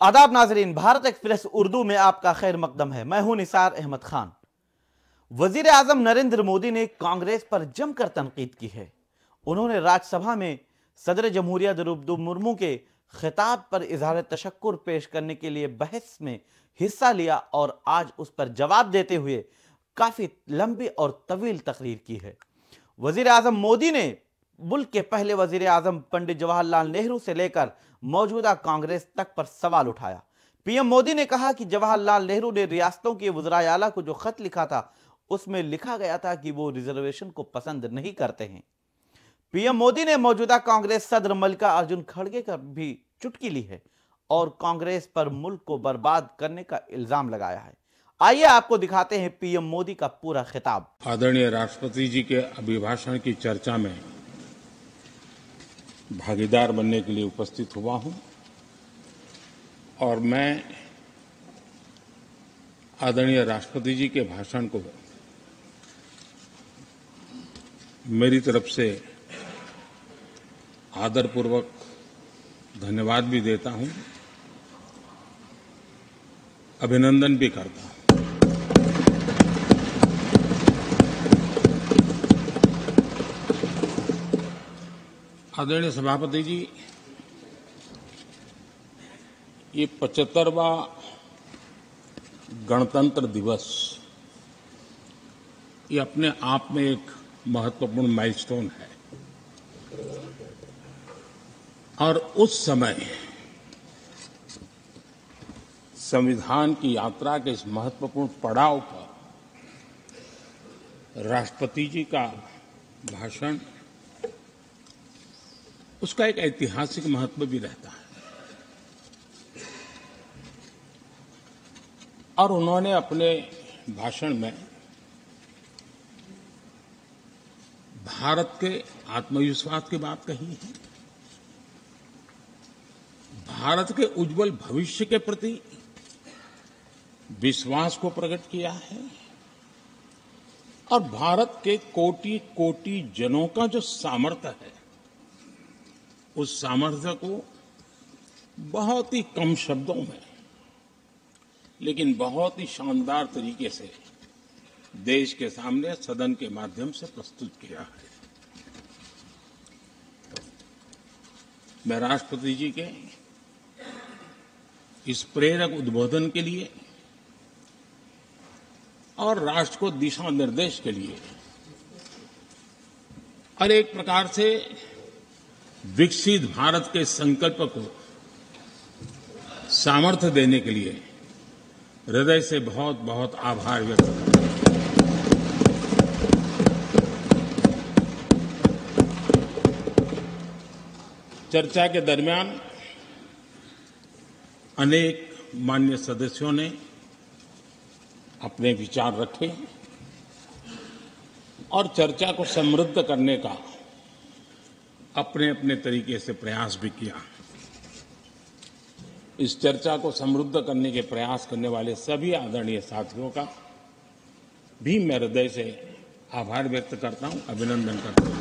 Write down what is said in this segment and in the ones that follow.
आदाब नाजरीन, भारत एक्सप्रेस उर्दू में आपका खैर मकदम है। मैं हूं निसार अहमद खान। वजीर आजम नरेंद्र मोदी ने कांग्रेस पर जमकर तनकीद की है। उन्होंने राज्यसभा में सदर जमहूरिया द्रौपदी मुर्मू के खिताब पर इजहार तशक्कुर पेश करने के लिए बहस में हिस्सा लिया और आज उस पर जवाब देते हुए काफी लंबी और तवील तकरीर की है। वजीर आजम मोदी ने मुल्क के पहले वजीर आजम पंडित जवाहरलाल नेहरू से लेकर मौजूदा कांग्रेस तक पर सवाल उठाया। पीएम मोदी ने कहा कि जवाहरलाल नेहरू ने रियासतों के वज़राए आला को जो खत लिखा था उसमें लिखा गया था कि वो रिजर्वेशन को पसंद नहीं करते हैं। पीएम मोदी ने मौजूदा कांग्रेस सदर मल्लिकार्जुन खड़गे का भी चुटकी ली है और कांग्रेस पर मुल्क को बर्बाद करने का इल्जाम लगाया है। आइए आपको दिखाते हैं पीएम मोदी का पूरा खिताब। आदरणीय राष्ट्रपति जी के अभिभाषण की चर्चा में भागीदार बनने के लिए उपस्थित हुआ हूं और मैं आदरणीय राष्ट्रपति जी के भाषण को मेरी तरफ से आदरपूर्वक धन्यवाद भी देता हूं, अभिनंदन भी करता हूं। आदरणीय सभापति जी, ये 75वां गणतंत्र दिवस ये अपने आप में एक महत्वपूर्ण माइलस्टोन है और उस समय संविधान की यात्रा के इस महत्वपूर्ण पड़ाव पर राष्ट्रपति जी का भाषण उसका एक ऐतिहासिक महत्व भी रहता है और उन्होंने अपने भाषण में भारत के आत्मविश्वास की बात कही है, भारत के उज्जवल भविष्य के प्रति विश्वास को प्रकट किया है और भारत के कोटि कोटि जनों का जो सामर्थ्य है उस सामर्थ्य को बहुत ही कम शब्दों में लेकिन बहुत ही शानदार तरीके से देश के सामने सदन के माध्यम से प्रस्तुत किया है। मैं राष्ट्रपति जी के इस प्रेरक उद्बोधन के लिए और राष्ट्र को दिशा निर्देश के लिए और एक प्रकार से विकसित भारत के संकल्प को सामर्थ्य देने के लिए हृदय से बहुत बहुत आभार व्यक्त करता हूं। चर्चा के दरमियान अनेक माननीय सदस्यों ने अपने विचार रखे और चर्चा को समृद्ध करने का अपने अपने तरीके से प्रयास भी किया। इस चर्चा को समृद्ध करने के प्रयास करने वाले सभी आदरणीय साथियों का भी मैं हृदय से आभार व्यक्त करता हूं, अभिनंदन करता हूं।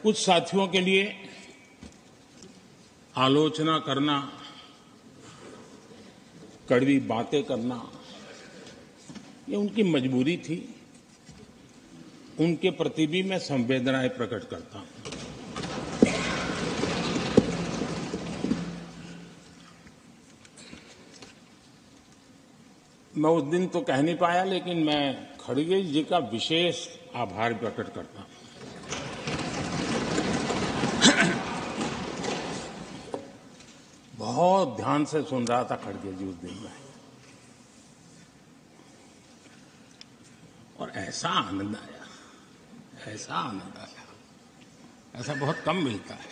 कुछ साथियों के लिए आलोचना करना, कड़वी बातें करना ये उनकी मजबूरी थी, उनके प्रति भी मैं संवेदनाएं प्रकट करता हूं। मैं उस दिन तो कह नहीं पाया लेकिन मैं खड़गे जी का विशेष आभार प्रकट करता हूं। बहुत ध्यान से सुन रहा था खड़गे जी उस दिन में और ऐसा आनंद आया, ऐसा बहुत कम मिलता है।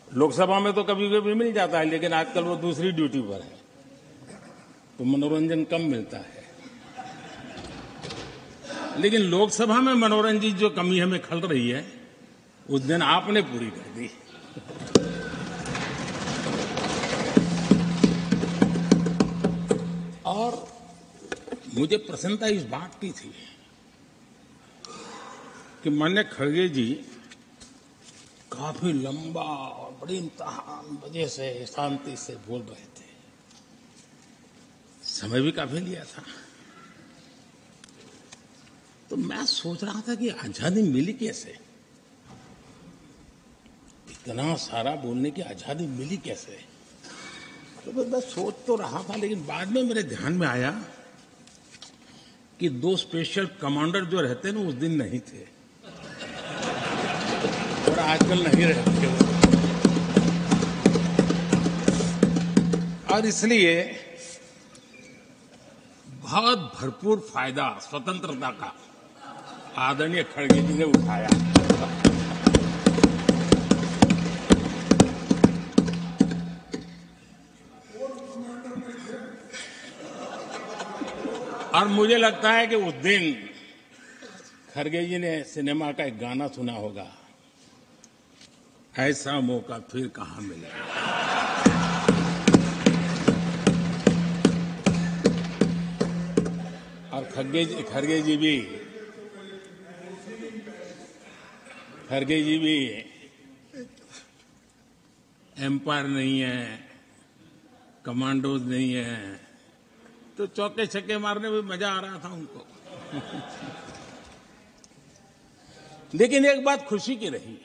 लोकसभा में तो कभी कभी मिल जाता है लेकिन आजकल वो दूसरी ड्यूटी पर है तो मनोरंजन कम मिलता है। लेकिन लोकसभा में मनोरंजन जो कमी हमें खल रही है उस दिन आपने पूरी कर दी। और मुझे प्रसन्नता इस बात की थी कि माननीय खड़गे जी काफी लंबा और बड़ी इम्तिहान वजह से शांति से बोल रहे थे। समय भी काफी लिया था। तो मैं सोच रहा था कि आजादी मिली कैसे, इतना सारा बोलने की आजादी मिली कैसे। तो मैं सोच तो रहा था, लेकिन बाद में मेरे ध्यान में आया कि 2 स्पेशल कमांडर जो रहते हैं ना, उस दिन नहीं थे और आजकल नहीं रहते वो। और इसलिए बहुत भरपूर फायदा स्वतंत्रता का आदरणीय खड़गे जी ने उठाया। और मुझे लगता है कि उस दिन खड़गे जी ने सिनेमा का एक गाना सुना होगा, ऐसा मौका फिर कहां मिलेगा। और खड़गे जी भी एम्पायर नहीं है, कमांडोज नहीं है, तो चौके छक्के मारने में मजा आ रहा था उनको। लेकिन एक बात खुशी की रही,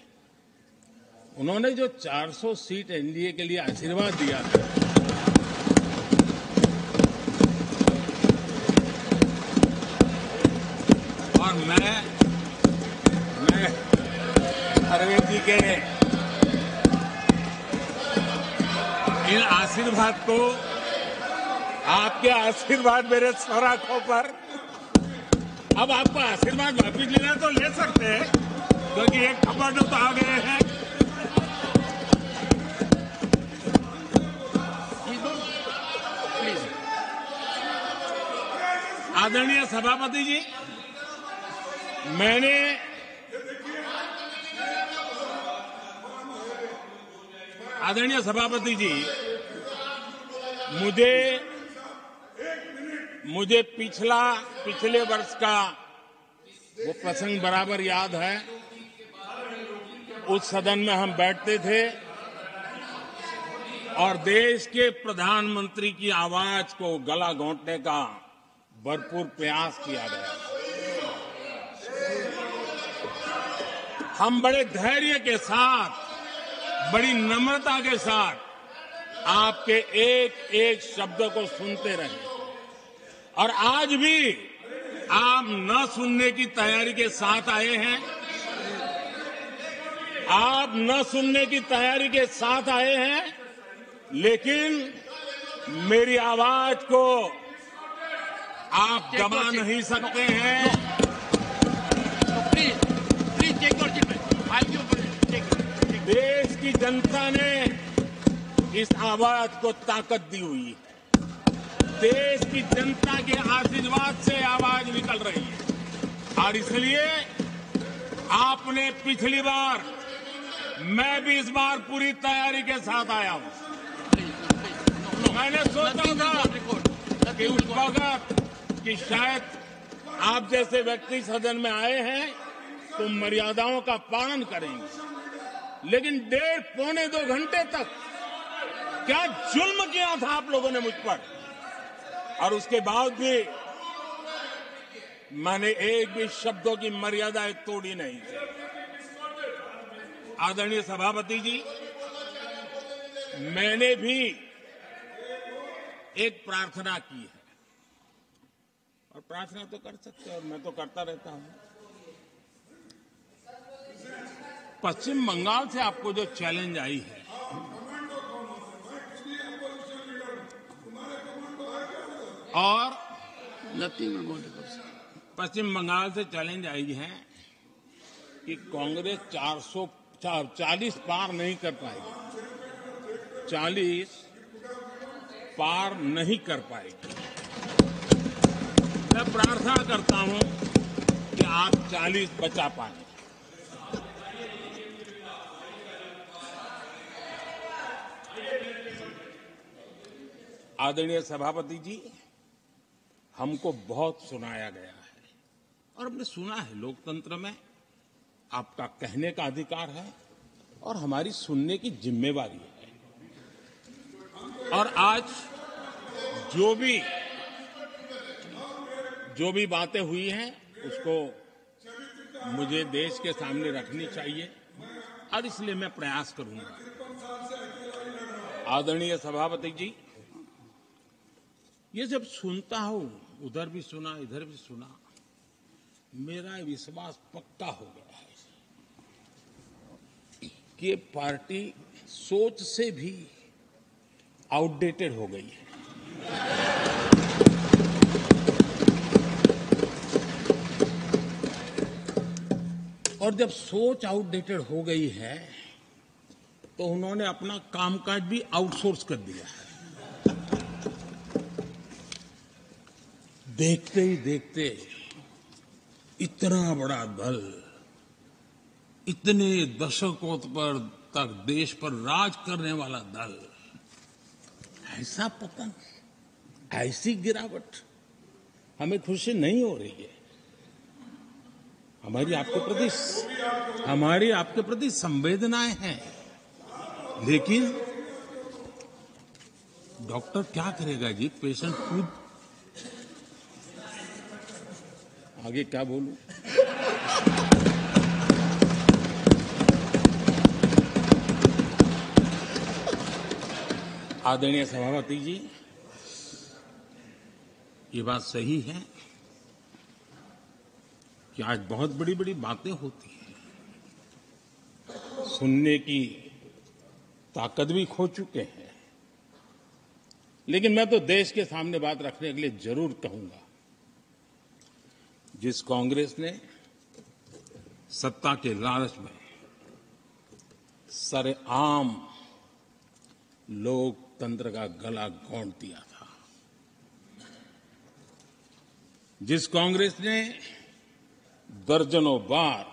उन्होंने जो 400 सीट एनडीए के लिए आशीर्वाद दिया था, और मैं खड़गे जी के इन आशीर्वाद को, आपके आशीर्वाद मेरे सर आंखों पर, अब आपको आशीर्वाद वापिस लेना तो ले सकते हैं, क्योंकि एक कमांडो तो आ गए हैं। आदरणीय सभापति जी, आदरणीय सभापति जी, मुझे पिछले वर्ष का वो प्रसंग बराबर याद है। उस सदन में हम बैठते थे और देश के प्रधानमंत्री की आवाज को गला घोंटने का भरपूर प्रयास किया गया। हम बड़े धैर्य के साथ, बड़ी नम्रता के साथ आपके एक एक शब्द को सुनते रहे, और आज भी आप न सुनने की तैयारी के साथ आए हैं। आप न सुनने की तैयारी के साथ आए हैं, लेकिन मेरी आवाज को आप दबा नहीं सकते हैं। देश की जनता ने इस आवाज को ताकत दी हुई है। देश की जनता के आशीर्वाद से आवाज निकल रही है, और इसलिए आपने पिछली बार, मैं भी इस बार पूरी तैयारी के साथ आया हूं। मैंने सोचा था कि उस वक्त कि शायद आप जैसे व्यक्ति सदन में आए हैं तो मर्यादाओं का पालन करेंगे, लेकिन 1.5-2 घंटे तक क्या जुल्म किया था आप लोगों ने मुझ पर, और उसके बाद भी मैंने एक भी शब्दों की मर्यादा तोड़ी नहीं थी। आदरणीय सभापति जी, मैंने भी एक प्रार्थना की है, और प्रार्थना तो कर सकते हैं, और मैं तो करता रहता हूं। पश्चिम बंगाल से आपको जो चैलेंज आई है, और पश्चिम बंगाल से चैलेंज आई है कि कांग्रेस 440 पार नहीं कर पाएगी, 40 पार नहीं कर पाएगी। मैं प्रार्थना करता हूं कि आप 40 बचा पाए। आदरणीय सभापति जी, हमको बहुत सुनाया गया है, और हमने सुना है, लोकतंत्र में आपका कहने का अधिकार है और हमारी सुनने की जिम्मेवारी है। और आज जो भी बातें हुई हैं उसको मुझे देश के सामने रखनी चाहिए और इसलिए मैं प्रयास करूंगा। आदरणीय सभापति जी, ये जब सुनता हूं, उधर भी सुना इधर भी सुना, मेरा विश्वास पक्का हो गया है कि ये पार्टी सोच से भी आउटडेटेड हो गई है। और जब सोच आउटडेटेड हो गई है तो उन्होंने अपना कामकाज भी आउटसोर्स कर दिया है। देखते ही देखते इतना बड़ा दल, इतने दशकों पर तक देश पर राज करने वाला दल, ऐसा पतन, ऐसी गिरावट, हमें खुशी नहीं हो रही है। हमारी आपके प्रति संवेदनाएं हैं, लेकिन डॉक्टर क्या करेगा जी, पेशेंट खुद। आगे क्या बोलूं? आदरणीय सभापति जी, ये बात सही है कि आज बहुत बड़ी बड़ी बातें होती हैं, सुनने की ताकत भी खो चुके हैं। लेकिन मैं तो देश के सामने बात रखने के लिए जरूर कहूंगा, जिस कांग्रेस ने सत्ता के लालच में सरेआम लोकतंत्र का गला घोंट दिया था, जिस कांग्रेस ने दर्जनों बार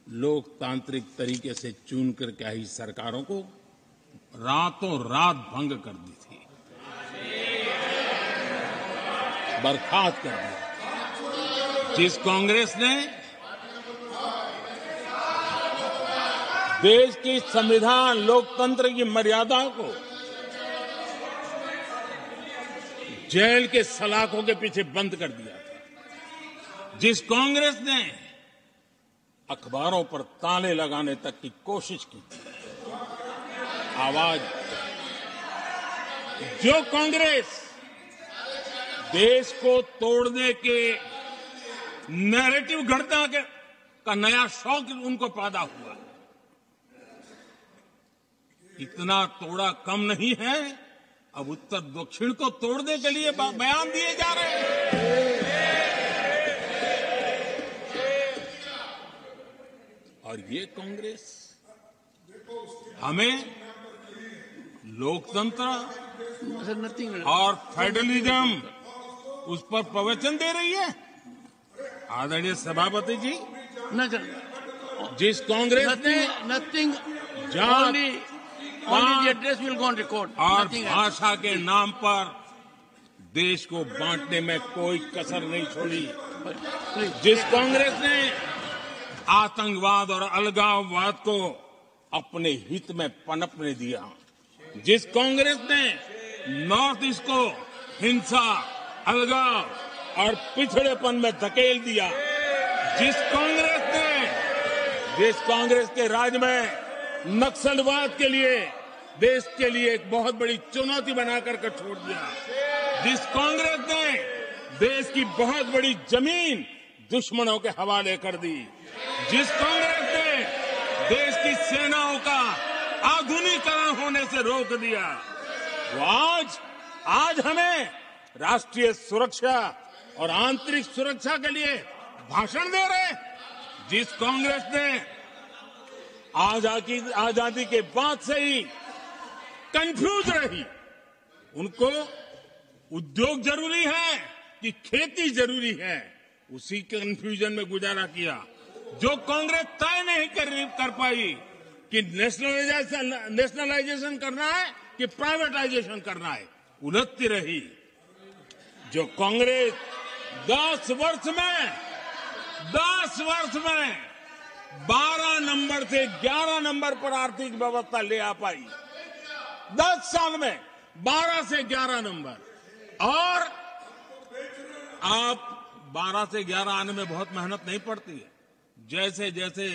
लोकतांत्रिक तरीके से चुन करके आई सरकारों को रातों रात भंग कर दी थी, बर्खास्त कर दिया, जिस कांग्रेस ने देश की संविधान लोकतंत्र की मर्यादा को जेल के सलाखों के पीछे बंद कर दिया था, जिस कांग्रेस ने अखबारों पर ताले लगाने तक की कोशिश की थी, आवाज, जो कांग्रेस देश को तोड़ने के नैरेटिव घड़ना का नया शौक उनको पैदा हुआ, इतना तोड़ा कम नहीं है, अब उत्तर दक्षिण को तोड़ने के लिए बयान दिए जा रहे हैं। और ये कांग्रेस हमें लोकतंत्र और फेडरलिज्म उस पर प्रवचन दे रही है। आदरणीय सभापति जी, जिस कांग्रेस ने और भाषा के नाम पर देश को बांटने में कोई कसर नहीं छोड़ी, जिस कांग्रेस ने आतंकवाद और अलगाववाद को अपने हित में पनपने दिया, जिस कांग्रेस ने नॉर्थ ईस्ट को हिंसा, अलगाव और पिछड़ेपन में धकेल दिया, जिस कांग्रेस के राज में नक्सलवाद के लिए देश के लिए एक बहुत बड़ी चुनौती बनाकर के छोड़ दिया, जिस कांग्रेस ने देश की बहुत बड़ी जमीन दुश्मनों के हवाले कर दी, जिस कांग्रेस ने देश की सेनाओं का आधुनिकीकरण होने से रोक दिया, वो आज हमें राष्ट्रीय सुरक्षा और आंतरिक सुरक्षा के लिए भाषण दे रहे। जिस कांग्रेस ने आजादी के बाद से ही कंफ्यूज रही, उनको उद्योग जरूरी है कि खेती जरूरी है, उसी कंफ्यूजन में गुजारा किया। जो कांग्रेस तय नहीं कर पाई कि नेशनलाइजेशन करना है कि प्राइवेटाइजेशन करना है, उलझती रही। जो कांग्रेस 10 वर्ष में 12 नंबर से 11 नंबर पर आर्थिक व्यवस्था ले आ पाई। 10 साल में 12 से 11 नंबर। और आप 12 से 11 आने में बहुत मेहनत नहीं पड़ती है। जैसे जैसे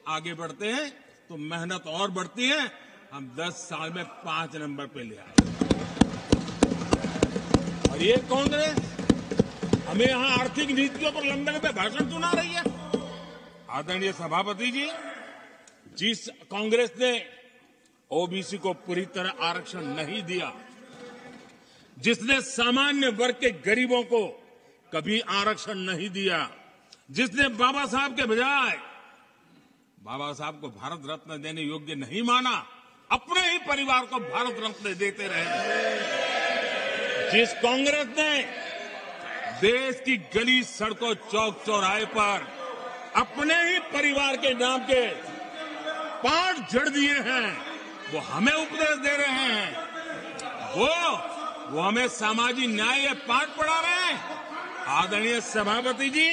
आगे बढ़ते हैं तो मेहनत और बढ़ती है। हम 10 साल में 5 नंबर पे ले आए। और ये कांग्रेस हमें यहां आर्थिक नीतियों पर लंबे लंबे भाषण सुना रही है। आदरणीय सभापति जी, जिस कांग्रेस ने ओबीसी को पूरी तरह आरक्षण नहीं दिया, जिसने सामान्य वर्ग के गरीबों को कभी आरक्षण नहीं दिया, जिसने बाबा साहब के बजाय बाबा साहब को भारत रत्न देने योग्य नहीं माना, अपने ही परिवार को भारत रत्न देते रहे, जिस कांग्रेस ने देश की गली सड़कों चौक चौराहे पर अपने ही परिवार के नाम के पाठ जड़ दिए हैं, वो हमें उपदेश दे रहे हैं। वो हमें सामाजिक न्याय के पाठ पढ़ा रहे हैं। आदरणीय सभापति जी,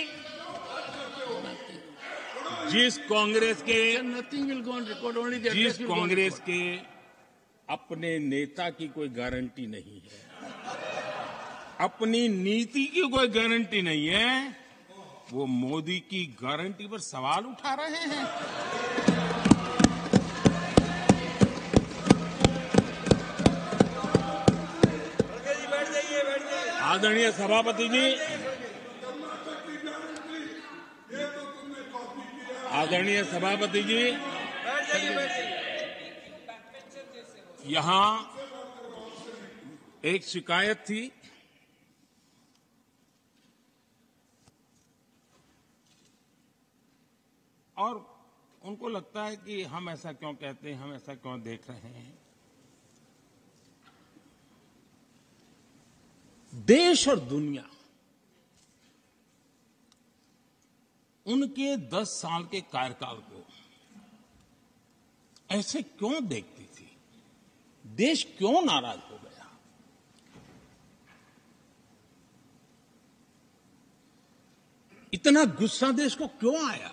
जिस कांग्रेस के अपने नेता की कोई गारंटी नहीं है, अपनी नीति की कोई गारंटी नहीं है, वो मोदी की गारंटी पर सवाल उठा रहे हैं। आदरणीय सभापति जी, आदरणीय सभापति जी, यहां एक शिकायत थी। और उनको लगता है कि हम ऐसा क्यों कहते हैं, हम ऐसा क्यों देख रहे हैं। देश और दुनिया उनके 10 साल के कार्यकाल को ऐसे क्यों देखती थी? देश क्यों नाराज हो गया? इतना गुस्सा देश को क्यों आया?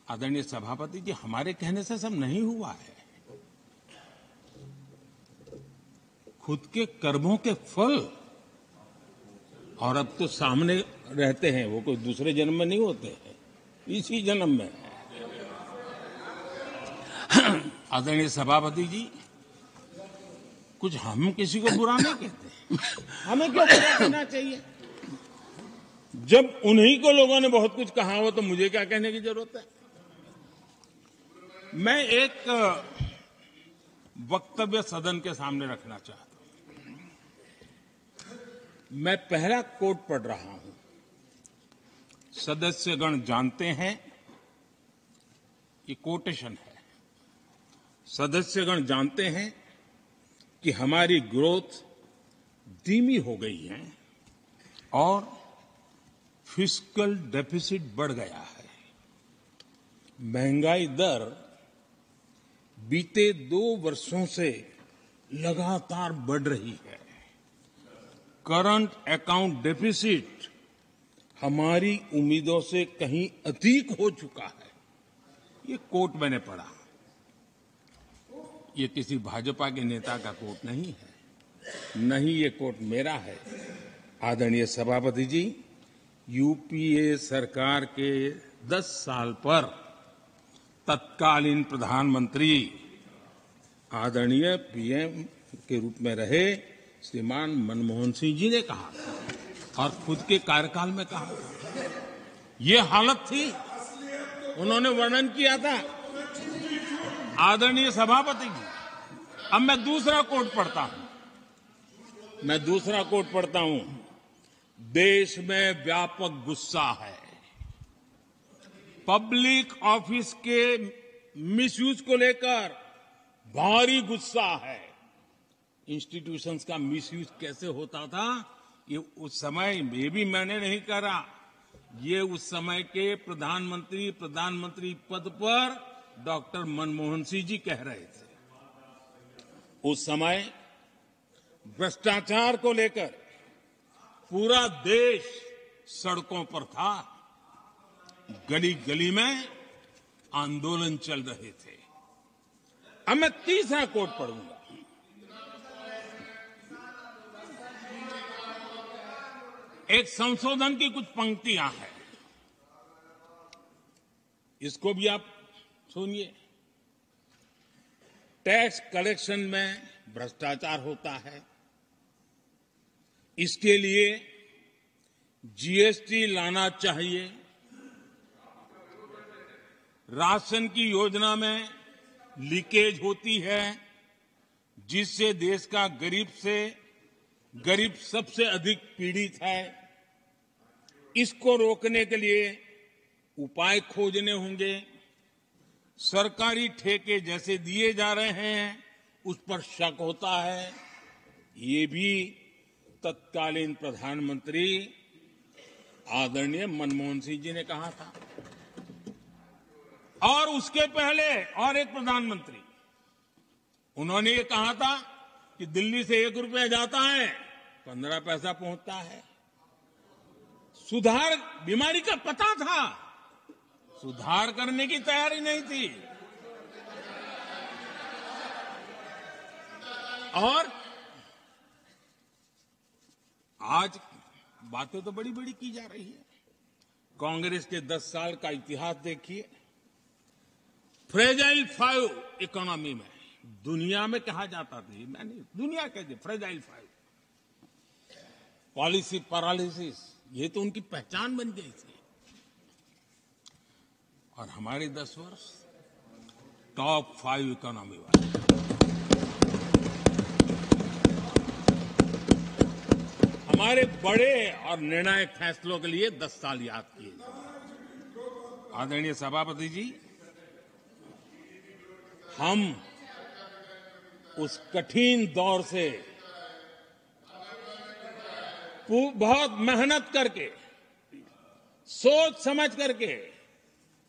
आदरणीय सभापति जी, हमारे कहने से सब नहीं हुआ है। खुद के कर्मों के फल और अब तो सामने रहते हैं, वो कोई दूसरे जन्म में नहीं होते हैं, इसी जन्म में। आदरणीय सभापति जी, कुछ हम किसी को बुरा नहीं कहते, हमें क्यों बुरा कहना चाहिए? जब उन्हीं को लोगों ने बहुत कुछ कहा हो तो मुझे क्या कहने की जरूरत है? मैं एक वक्तव्य सदन के सामने रखना चाहता हूं। मैं पहला कोट पढ़ रहा हूं। सदस्यगण जानते हैं, ये कोटेशन है। सदस्यगण जानते हैं कि हमारी ग्रोथ धीमी हो गई है और फिस्कल डेफिसिट बढ़ गया है। महंगाई दर बीते 2 वर्षों से लगातार बढ़ रही है। करंट अकाउंट डेफिसिट हमारी उम्मीदों से कहीं अधिक हो चुका है। ये कोट मैंने पढ़ा। ये किसी भाजपा के नेता का कोट नहीं है, नहीं ये कोट मेरा है। आदरणीय सभापति जी, यूपीए सरकार के 10 साल पर तत्कालीन प्रधानमंत्री आदरणीय पीएम के रूप में रहे श्रीमान मनमोहन सिंह जी ने कहा था और खुद के कार्यकाल में कहा था। ये हालत थी, उन्होंने वर्णन किया था। आदरणीय सभापति जी, अब मैं दूसरा कोट पढ़ता हूं। देश में व्यापक गुस्सा है। पब्लिक ऑफिस के मिसयूज को लेकर भारी गुस्सा है। इंस्टीट्यूशंस का मिसयूज कैसे होता था, ये उस समय ये भी मैंने नहीं करा, ये उस समय के प्रधानमंत्री पद पर डॉक्टर मनमोहन सिंह जी कह रहे थे। उस समय भ्रष्टाचार को लेकर पूरा देश सड़कों पर था। गली गली में आंदोलन चल रहे थे। अब मैं तीसरा कोट पढ़ूंगा। एक संशोधन की कुछ पंक्तियां हैं, इसको भी आप सुनिए। टैक्स कलेक्शन में भ्रष्टाचार होता है, इसके लिए जीएसटी लाना चाहिए। राशन की योजना में लीकेज होती है, जिससे देश का गरीब सबसे अधिक पीड़ित है। इसको रोकने के लिए उपाय खोजने होंगे। सरकारी ठेके जैसे दिए जा रहे हैं, उस पर शक होता है। ये भी तत्कालीन प्रधानमंत्री आदरणीय मनमोहन सिंह जी ने कहा था। और उसके पहले और एक प्रधानमंत्री, उन्होंने ये कहा था कि दिल्ली से 1 रुपया जाता है, 15 पैसा पहुंचता है। सुधार, बीमारी का पता था, सुधार करने की तैयारी नहीं थी। और आज बातें तो बड़ी बड़ी की जा रही है। कांग्रेस के 10 साल का इतिहास देखिए। फ्रेजाइल 5 इकोनॉमी में दुनिया में कहा जाता था, मैंने दुनिया कहती फ्रेजाइल 5, पॉलिसी पैरालिसिस, ये तो उनकी पहचान बन गई थी। और हमारे 10 वर्ष टॉप 5 इकोनॉमी वाले। हमारे बड़े और निर्णायक फैसलों के लिए 10 साल याद किए जाए। आदरणीय सभापति जी, हम उस कठिन दौर से बहुत मेहनत करके, सोच समझ करके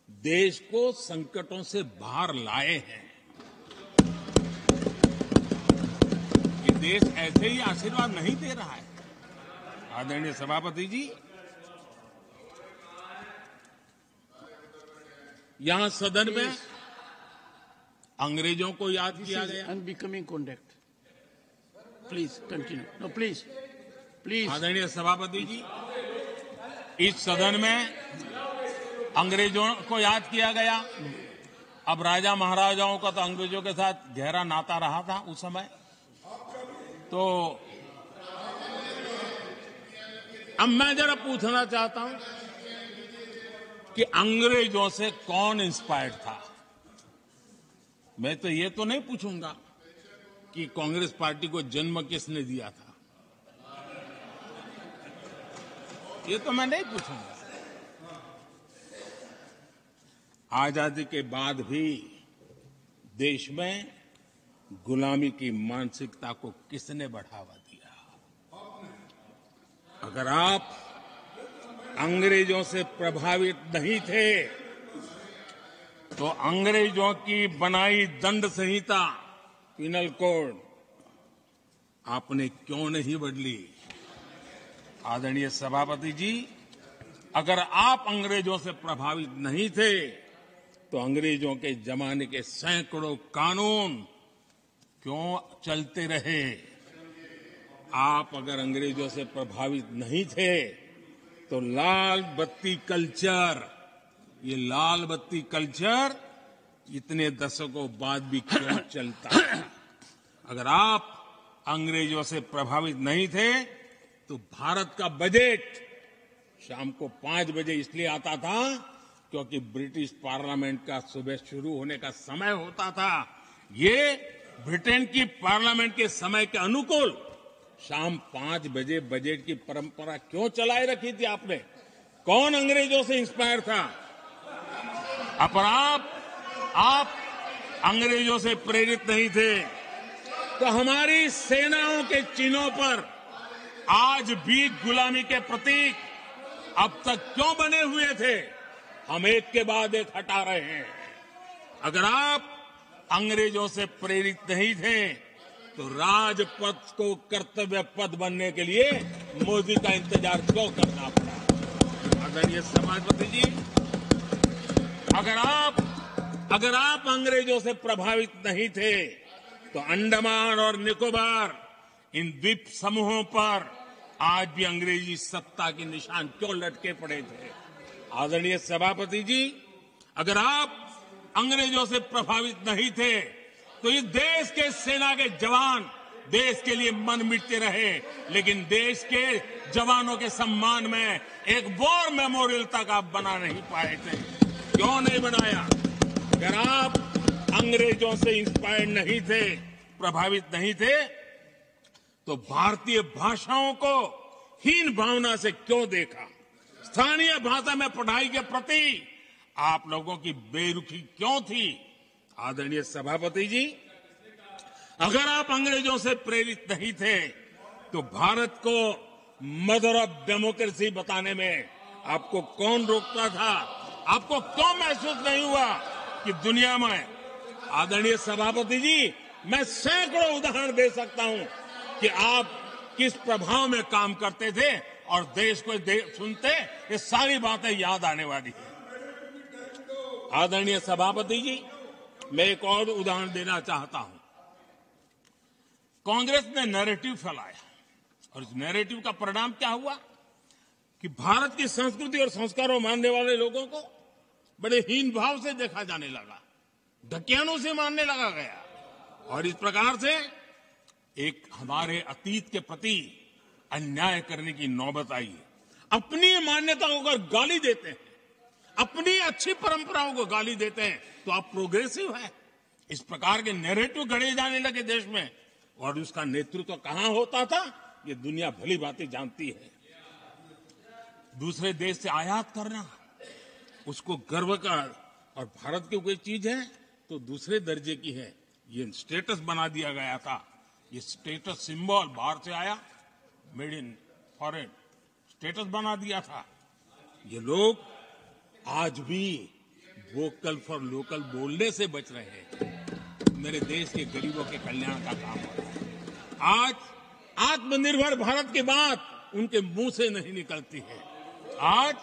देश को संकटों से बाहर लाए हैं। ये देश ऐसे ही आशीर्वाद नहीं दे रहा है। आदरणीय सभापति जी, यहां सदन में अंग्रेजों को याद किया गया। Unbecoming conduct. Please continue. No please please. आदरणीय सभापति जी, इस सदन में अंग्रेजों को याद किया गया। अब राजा महाराजाओं का तो अंग्रेजों के साथ गहरा नाता रहा था उस समय। तो अब मैं जरा पूछना चाहता हूं कि अंग्रेजों से कौन इंस्पायर्ड था। मैं तो ये तो नहीं पूछूंगा कि कांग्रेस पार्टी को जन्म किसने दिया था, ये तो मैं नहीं पूछूंगा। आजादी के बाद भी देश में गुलामी की मानसिकता को किसने बढ़ावा दिया? अगर आप अंग्रेजों से प्रभावित नहीं थे तो अंग्रेजों की बनाई दंड संहिता, पिनल कोड, आपने क्यों नहीं बदली? आदरणीय सभापति जी, अगर आप अंग्रेजों से प्रभावित नहीं थे तो अंग्रेजों के जमाने के सैकड़ों कानून क्यों चलते रहे? आप अगर अंग्रेजों से प्रभावित नहीं थे तो लाल बत्ती कल्चर, ये लाल बत्ती कल्चर इतने दशकों बाद भी क्यों चलता है? अगर आप अंग्रेजों से प्रभावित नहीं थे तो भारत का बजट शाम को 5 बजे इसलिए आता था क्योंकि ब्रिटिश पार्लियामेंट का सुबह शुरू होने का समय होता था। ये ब्रिटेन की पार्लियामेंट के समय के अनुकूल शाम 5 बजे बजट की परंपरा क्यों चलाए रखी थी आपने? कौन अंग्रेजों से इंस्पायर था? पर आप अंग्रेजों से प्रेरित नहीं थे तो हमारी सेनाओं के चिन्हों पर आज भी गुलामी के प्रतीक अब तक क्यों बने हुए थे? हम एक के बाद एक हटा रहे हैं। अगर आप अंग्रेजों से प्रेरित नहीं थे तो राजपथ को कर्तव्य पथ बनने के लिए मोदी का इंतजार क्यों करना पड़ा? आदरणीय सभापति जी, अगर आप अंग्रेजों से प्रभावित नहीं थे तो अंडमान और निकोबार इन द्वीप समूहों पर आज भी अंग्रेजी सत्ता के निशान क्यों लटके पड़े थे? आदरणीय सभापति जी, अगर आप अंग्रेजों से प्रभावित नहीं थे तो इस देश के सेना के जवान देश के लिए मन मिटते रहे, लेकिन देश के जवानों के सम्मान में एक वॉर मेमोरियल तक आप बना नहीं पाए थे। क्यों नहीं बनाया? अगर आप अंग्रेजों से इंस्पायर्ड नहीं थे, प्रभावित नहीं थे, तो भारतीय भाषाओं को हीन भावना से क्यों देखा? स्थानीय भाषा में पढ़ाई के प्रति आप लोगों की बेरुखी क्यों थी? आदरणीय सभापति जी, अगर आप अंग्रेजों से प्रेरित नहीं थे तो भारत को मदर ऑफ डेमोक्रेसी बताने में आपको कौन रोकता था? आपको क्यों महसूस नहीं हुआ कि दुनिया में? आदरणीय सभापति जी, मैं सैकड़ों उदाहरण दे सकता हूं कि आप किस प्रभाव में काम करते थे और देश को सुनते ये सारी बातें याद आने वाली है। आदरणीय सभापति जी, मैं एक और उदाहरण देना चाहता हूं। कांग्रेस ने नैरेटिव फैलाया और इस नैरेटिव का परिणाम क्या हुआ कि भारत की संस्कृति और संस्कारों मानने वाले लोगों को बड़े हीन भाव से देखा जाने लगा, ढकियानों से मानने लगा गया, और इस प्रकार से एक हमारे अतीत के प्रति अन्याय करने की नौबत आई। अपनी मान्यताओं को गाली देते हैं, अपनी अच्छी परंपराओं को गाली देते हैं, तो आप प्रोग्रेसिव है। इस प्रकार के नैरेटिव गढ़े जाने लगे देश में, और उसका नेतृत्व कहां होता था ये दुनिया भली भांति जानती है। दूसरे देश से आयात करना, उसको गर्व का, और भारत की कोई चीज है तो दूसरे दर्जे की है, ये स्टेटस बना दिया गया था। ये स्टेटस सिंबल बाहर से आया, मेड इन फॉरेन स्टेटस बना दिया था। ये लोग आज भी वोकल फॉर लोकल बोलने से बच रहे हैं। मेरे देश के गरीबों के कल्याण का काम हो रहा है। आज आत्मनिर्भर भारत की बात उनके मुंह से नहीं निकलती है। आज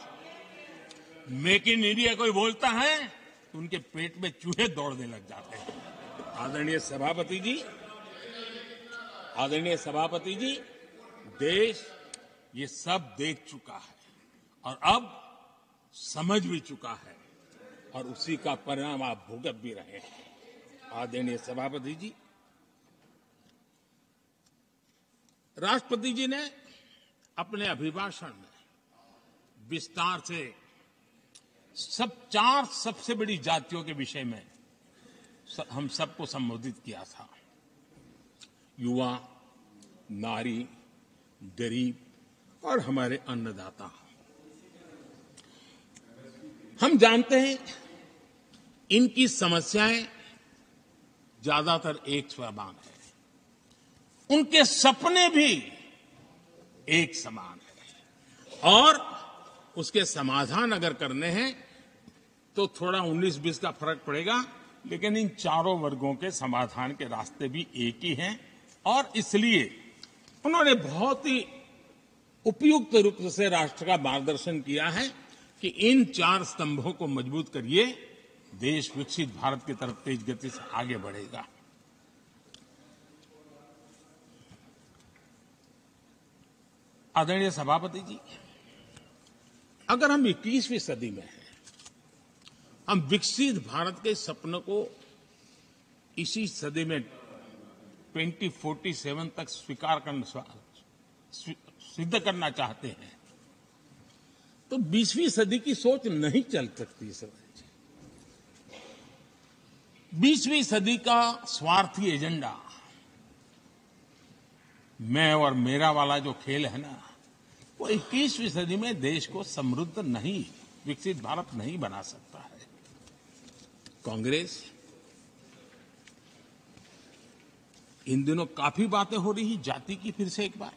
मेक इन इंडिया कोई बोलता है तो उनके पेट में चूहे दौड़ने लग जाते हैं। आदरणीय सभापति जी, देश ये सब देख चुका है और अब समझ भी चुका है, और उसी का परिणाम आप भुगत भी रहे हैं। आदरणीय सभापति जी, राष्ट्रपति जी ने अपने अभिभाषण में विस्तार से चार सबसे बड़ी जातियों के विषय में हम सबको संबोधित किया था। युवा, नारी, गरीब और हमारे अन्नदाता। हम जानते हैं इनकी समस्याएं ज्यादातर एक समान है, उनके सपने भी एक समान है, और उसके समाधान अगर करने हैं तो थोड़ा 19-20 का फर्क पड़ेगा, लेकिन इन चारों वर्गों के समाधान के रास्ते भी एक ही हैं। और इसलिए उन्होंने बहुत ही उपयुक्त रूप से राष्ट्र का मार्गदर्शन किया है कि इन चार स्तंभों को मजबूत करिए, देश विकसित भारत की तरफ तेज गति से आगे बढ़ेगा। आदरणीय सभापति जी, अगर हम 21वीं सदी में हैं, हम विकसित भारत के सपने को इसी सदी में 2047 तक सिद्ध करना चाहते हैं, तो 20वीं सदी की सोच नहीं चल सकती। 20वीं सदी का स्वार्थी एजेंडा, मैं और मेरा वाला जो खेल है ना, वो 21वीं सदी में देश को समृद्ध नहीं, विकसित भारत नहीं बना सकता है। कांग्रेस इन दिनों काफी बातें हो रही जाति की, फिर से एक बार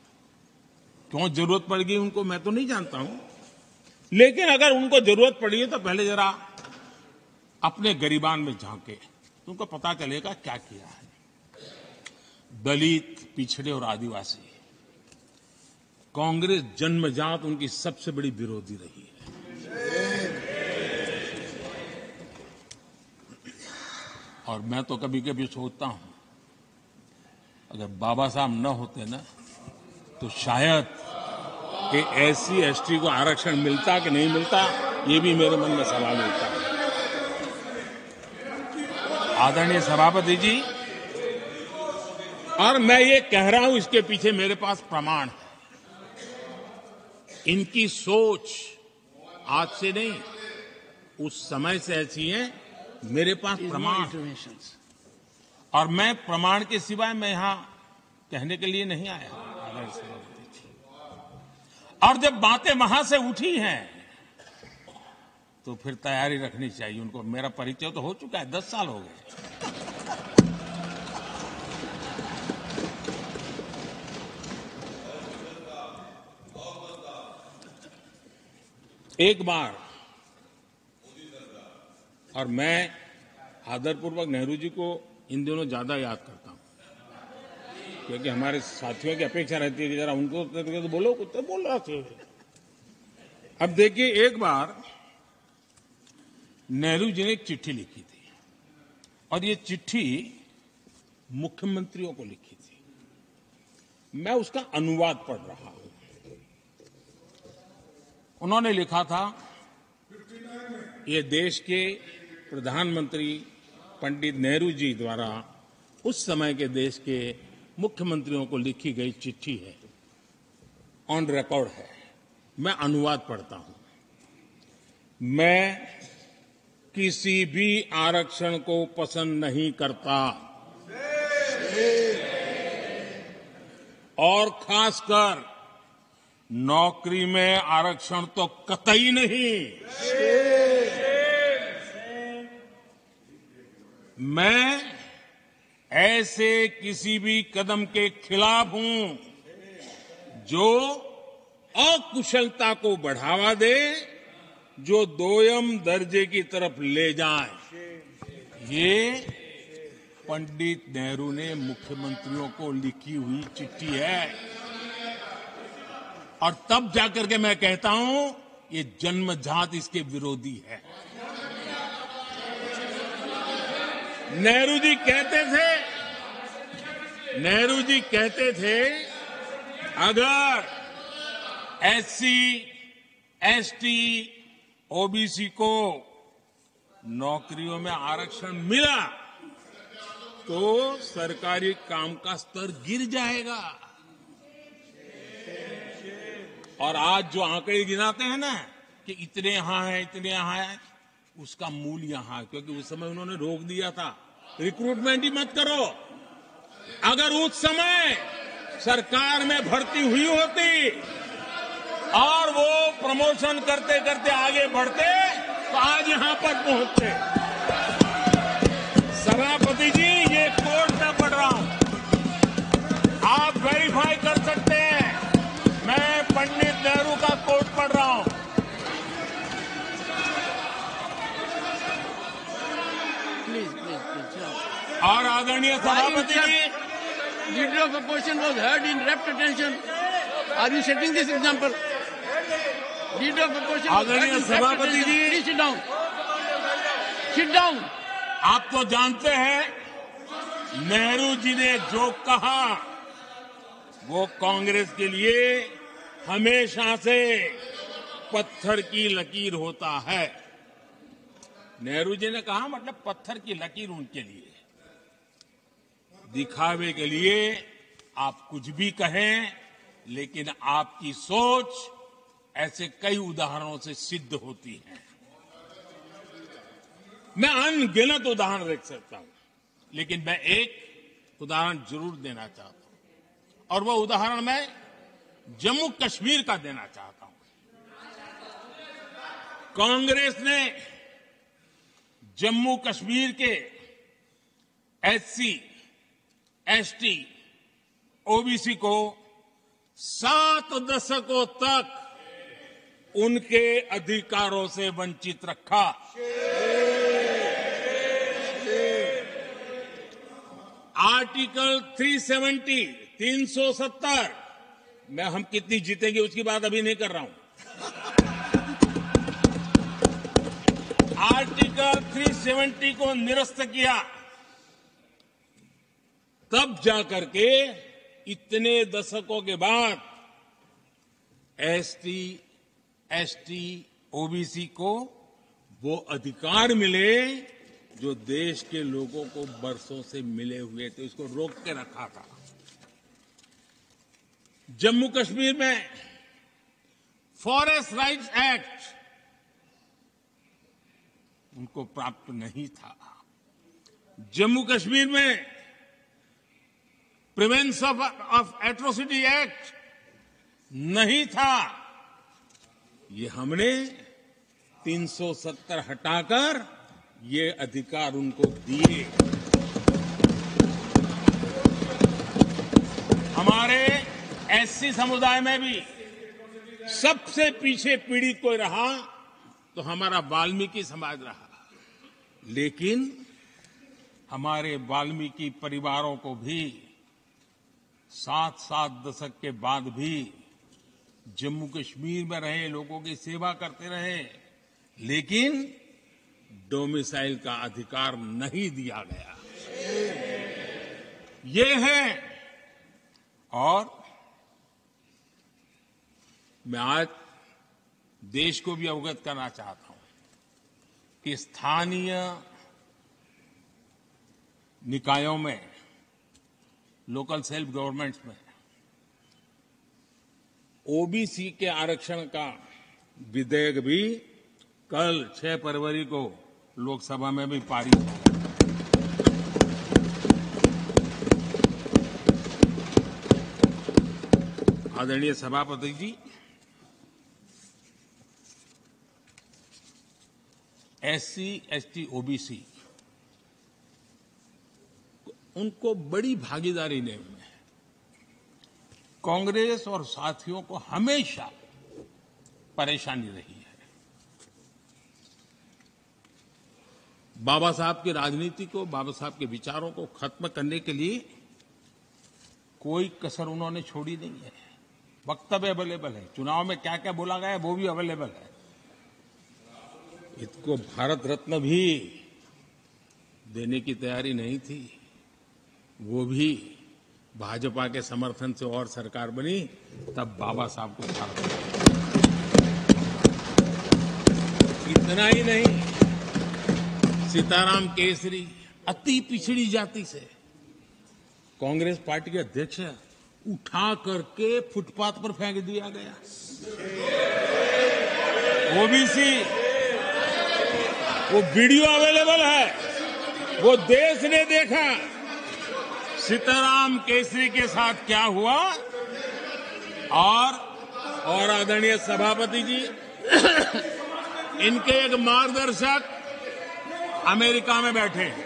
क्यों जरूरत पड़ गई उनको मैं तो नहीं जानता हूं, लेकिन अगर उनको जरूरत पड़ी है तो पहले जरा अपने गरिबान में झांके, तुमको पता चलेगा क्या किया है। दलित, पिछड़े और आदिवासी, कांग्रेस जन्मजात उनकी सबसे बड़ी विरोधी रही है। और मैं तो कभी कभी सोचता हूं अगर बाबा साहब न होते ना तो शायद कि एससी एसटी को आरक्षण मिलता कि नहीं मिलता, ये भी मेरे मन में सवाल उठता है। आदरणीय सभापति जी, और मैं ये कह रहा हूं, इसके पीछे मेरे पास प्रमाण है। इनकी सोच आज से नहीं, उस समय से ऐसी है, मेरे पास प्रमाण। और मैं प्रमाण के सिवाय मैं यहां कहने के लिए नहीं आया। और जब बातें वहां से उठी हैं तो फिर तैयारी रखनी चाहिए उनको। मेरा परिचय तो हो चुका है, 10 साल हो गए। एक बार, और मैं आदरपूर्वक नेहरू जी को इन दिनों ज्यादा याद करता हूं, क्योंकि हमारे साथियों की अपेक्षा रहती है कि जरा उनको तो बोलो, कुछ तो बोल रहा था। अब देखिए, एक बार नेहरू जी ने एक चिट्ठी लिखी थी, और ये चिट्ठी मुख्यमंत्रियों को लिखी थी। मैं उसका अनुवाद पढ़ रहा हूं। उन्होंने लिखा था, ये देश के प्रधानमंत्री पंडित नेहरू जी द्वारा उस समय के देश के मुख्यमंत्रियों को लिखी गई चिट्ठी है, ऑन रिकॉर्ड है। मैं अनुवाद पढ़ता हूं। मैं किसी भी आरक्षण को पसंद नहीं करता, और खासकर नौकरी में आरक्षण तो कतई नहीं। मैं ऐसे किसी भी कदम के खिलाफ हूं जो अकुशलता को बढ़ावा दे, जो दोयम दर्जे की तरफ ले जाए। ये पंडित नेहरू ने मुख्यमंत्रियों को लिखी हुई चिट्ठी है। और तब जाकर के मैं कहता हूं, ये जन्मजात इसके विरोधी है। नेहरू जी कहते थे, अगर एससी, एसटी, ओबीसी को नौकरियों में आरक्षण मिला तो सरकारी काम का स्तर गिर जाएगा। और आज जो आंकड़े गिनाते हैं ना कि इतने यहां है, इतने यहां है, उसका मूल यहां है, क्योंकि उस समय उन्होंने रोक दिया था, रिक्रूटमेंट ही मत करो। अगर उस समय सरकार में भर्ती हुई होती और वो प्रमोशन करते करते आगे बढ़ते तो आज यहां पर पहुंचते। सभापति जी, ये कोर्ट में पढ़ रहा हूं, आप वेरीफाई कर सकते हैं। मैं पंडित नेहरू का कोट पढ़ रहा हूं। Please. और आदरणीय सभापति जी, Leader of opposition was heard in rapt attention. Are you setting this example? Leader of opposition was heard आदरणीय in rapt सभापति attention. Ji, Please sit down. Sit down. आप तो जानते हैं नेहरू जी ने जो कहा वो कांग्रेस के लिए हमेशा से पत्थर की लकीर होता है। नेहरू जी ने कहा, मतलब पत्थर की लकीर उनके लिए। दिखावे के लिए आप कुछ भी कहें, लेकिन आपकी सोच ऐसे कई उदाहरणों से सिद्ध होती है। मैं अनगिनत उदाहरण रख सकता हूं, लेकिन मैं एक उदाहरण जरूर देना चाहता हूं, और वह उदाहरण मैं जम्मू कश्मीर का देना चाहता हूं। कांग्रेस ने जम्मू कश्मीर के एससी, एसटी, ओबीसी को 7 दशकों तक उनके अधिकारों से वंचित रखा। आर्टिकल 370 में हम कितनी जीतेंगे उसकी बात अभी नहीं कर रहा हूं। आर्टिकल 370 को निरस्त किया तब जाकर के इतने दशकों के बाद एसटी, एसटी, ओबीसी को वो अधिकार मिले जो देश के लोगों को बरसों से मिले हुए थे, उसको रोक के रखा था। जम्मू कश्मीर में फॉरेस्ट राइट्स एक्ट उनको प्राप्त नहीं था। जम्मू कश्मीर में प्रिवेंशन ऑफ एट्रोसिटी एक्ट नहीं था। ये हमने 370 हटाकर ये अधिकार उनको दिए। हमारे एससी समुदाय में भी सबसे पीछे पीड़ित कोई रहा तो हमारा वाल्मीकि समाज रहा, लेकिन हमारे वाल्मीकि परिवारों को भी 7 दशक के बाद भी जम्मू कश्मीर में रहे लोगों की सेवा करते रहे, लेकिन डोमिसाइल का अधिकार नहीं दिया गया। ये है। और मैं आज देश को भी अवगत करना चाहता हूं कि स्थानीय निकायों में, लोकल सेल्फ गवर्नमेंट्स में ओबीसी के आरक्षण का विधेयक भी कल 6 फरवरी को लोकसभा में भी पारित हुआ। आदरणीय सभापति जी, एससी, एसटी, ओबीसी उनको बड़ी भागीदारी ने कांग्रेस और साथियों को हमेशा परेशानी रही है। बाबा साहब की राजनीति को, बाबा साहब के विचारों को खत्म करने के लिए कोई कसर उन्होंने छोड़ी नहीं है। वक्तव्य अवेलेबल है, चुनाव में क्या क्या बोला गया है वो भी अवेलेबल है। इसको भारत रत्न भी देने की तैयारी नहीं थी, वो भी भाजपा के समर्थन से और सरकार बनी, तब बाबा साहब को भारत रत्न। इतना ही नहीं, सीताराम केसरी अति पिछड़ी जाति से कांग्रेस पार्टी के अध्यक्ष उठा करके फुटपाथ पर फेंक दिया गया। ओबीसी, वो वीडियो अवेलेबल है, वो देश ने देखा सीताराम केसरी के साथ क्या हुआ। और आदरणीय सभापति जी, इनके एक मार्गदर्शक अमेरिका में बैठे हैं।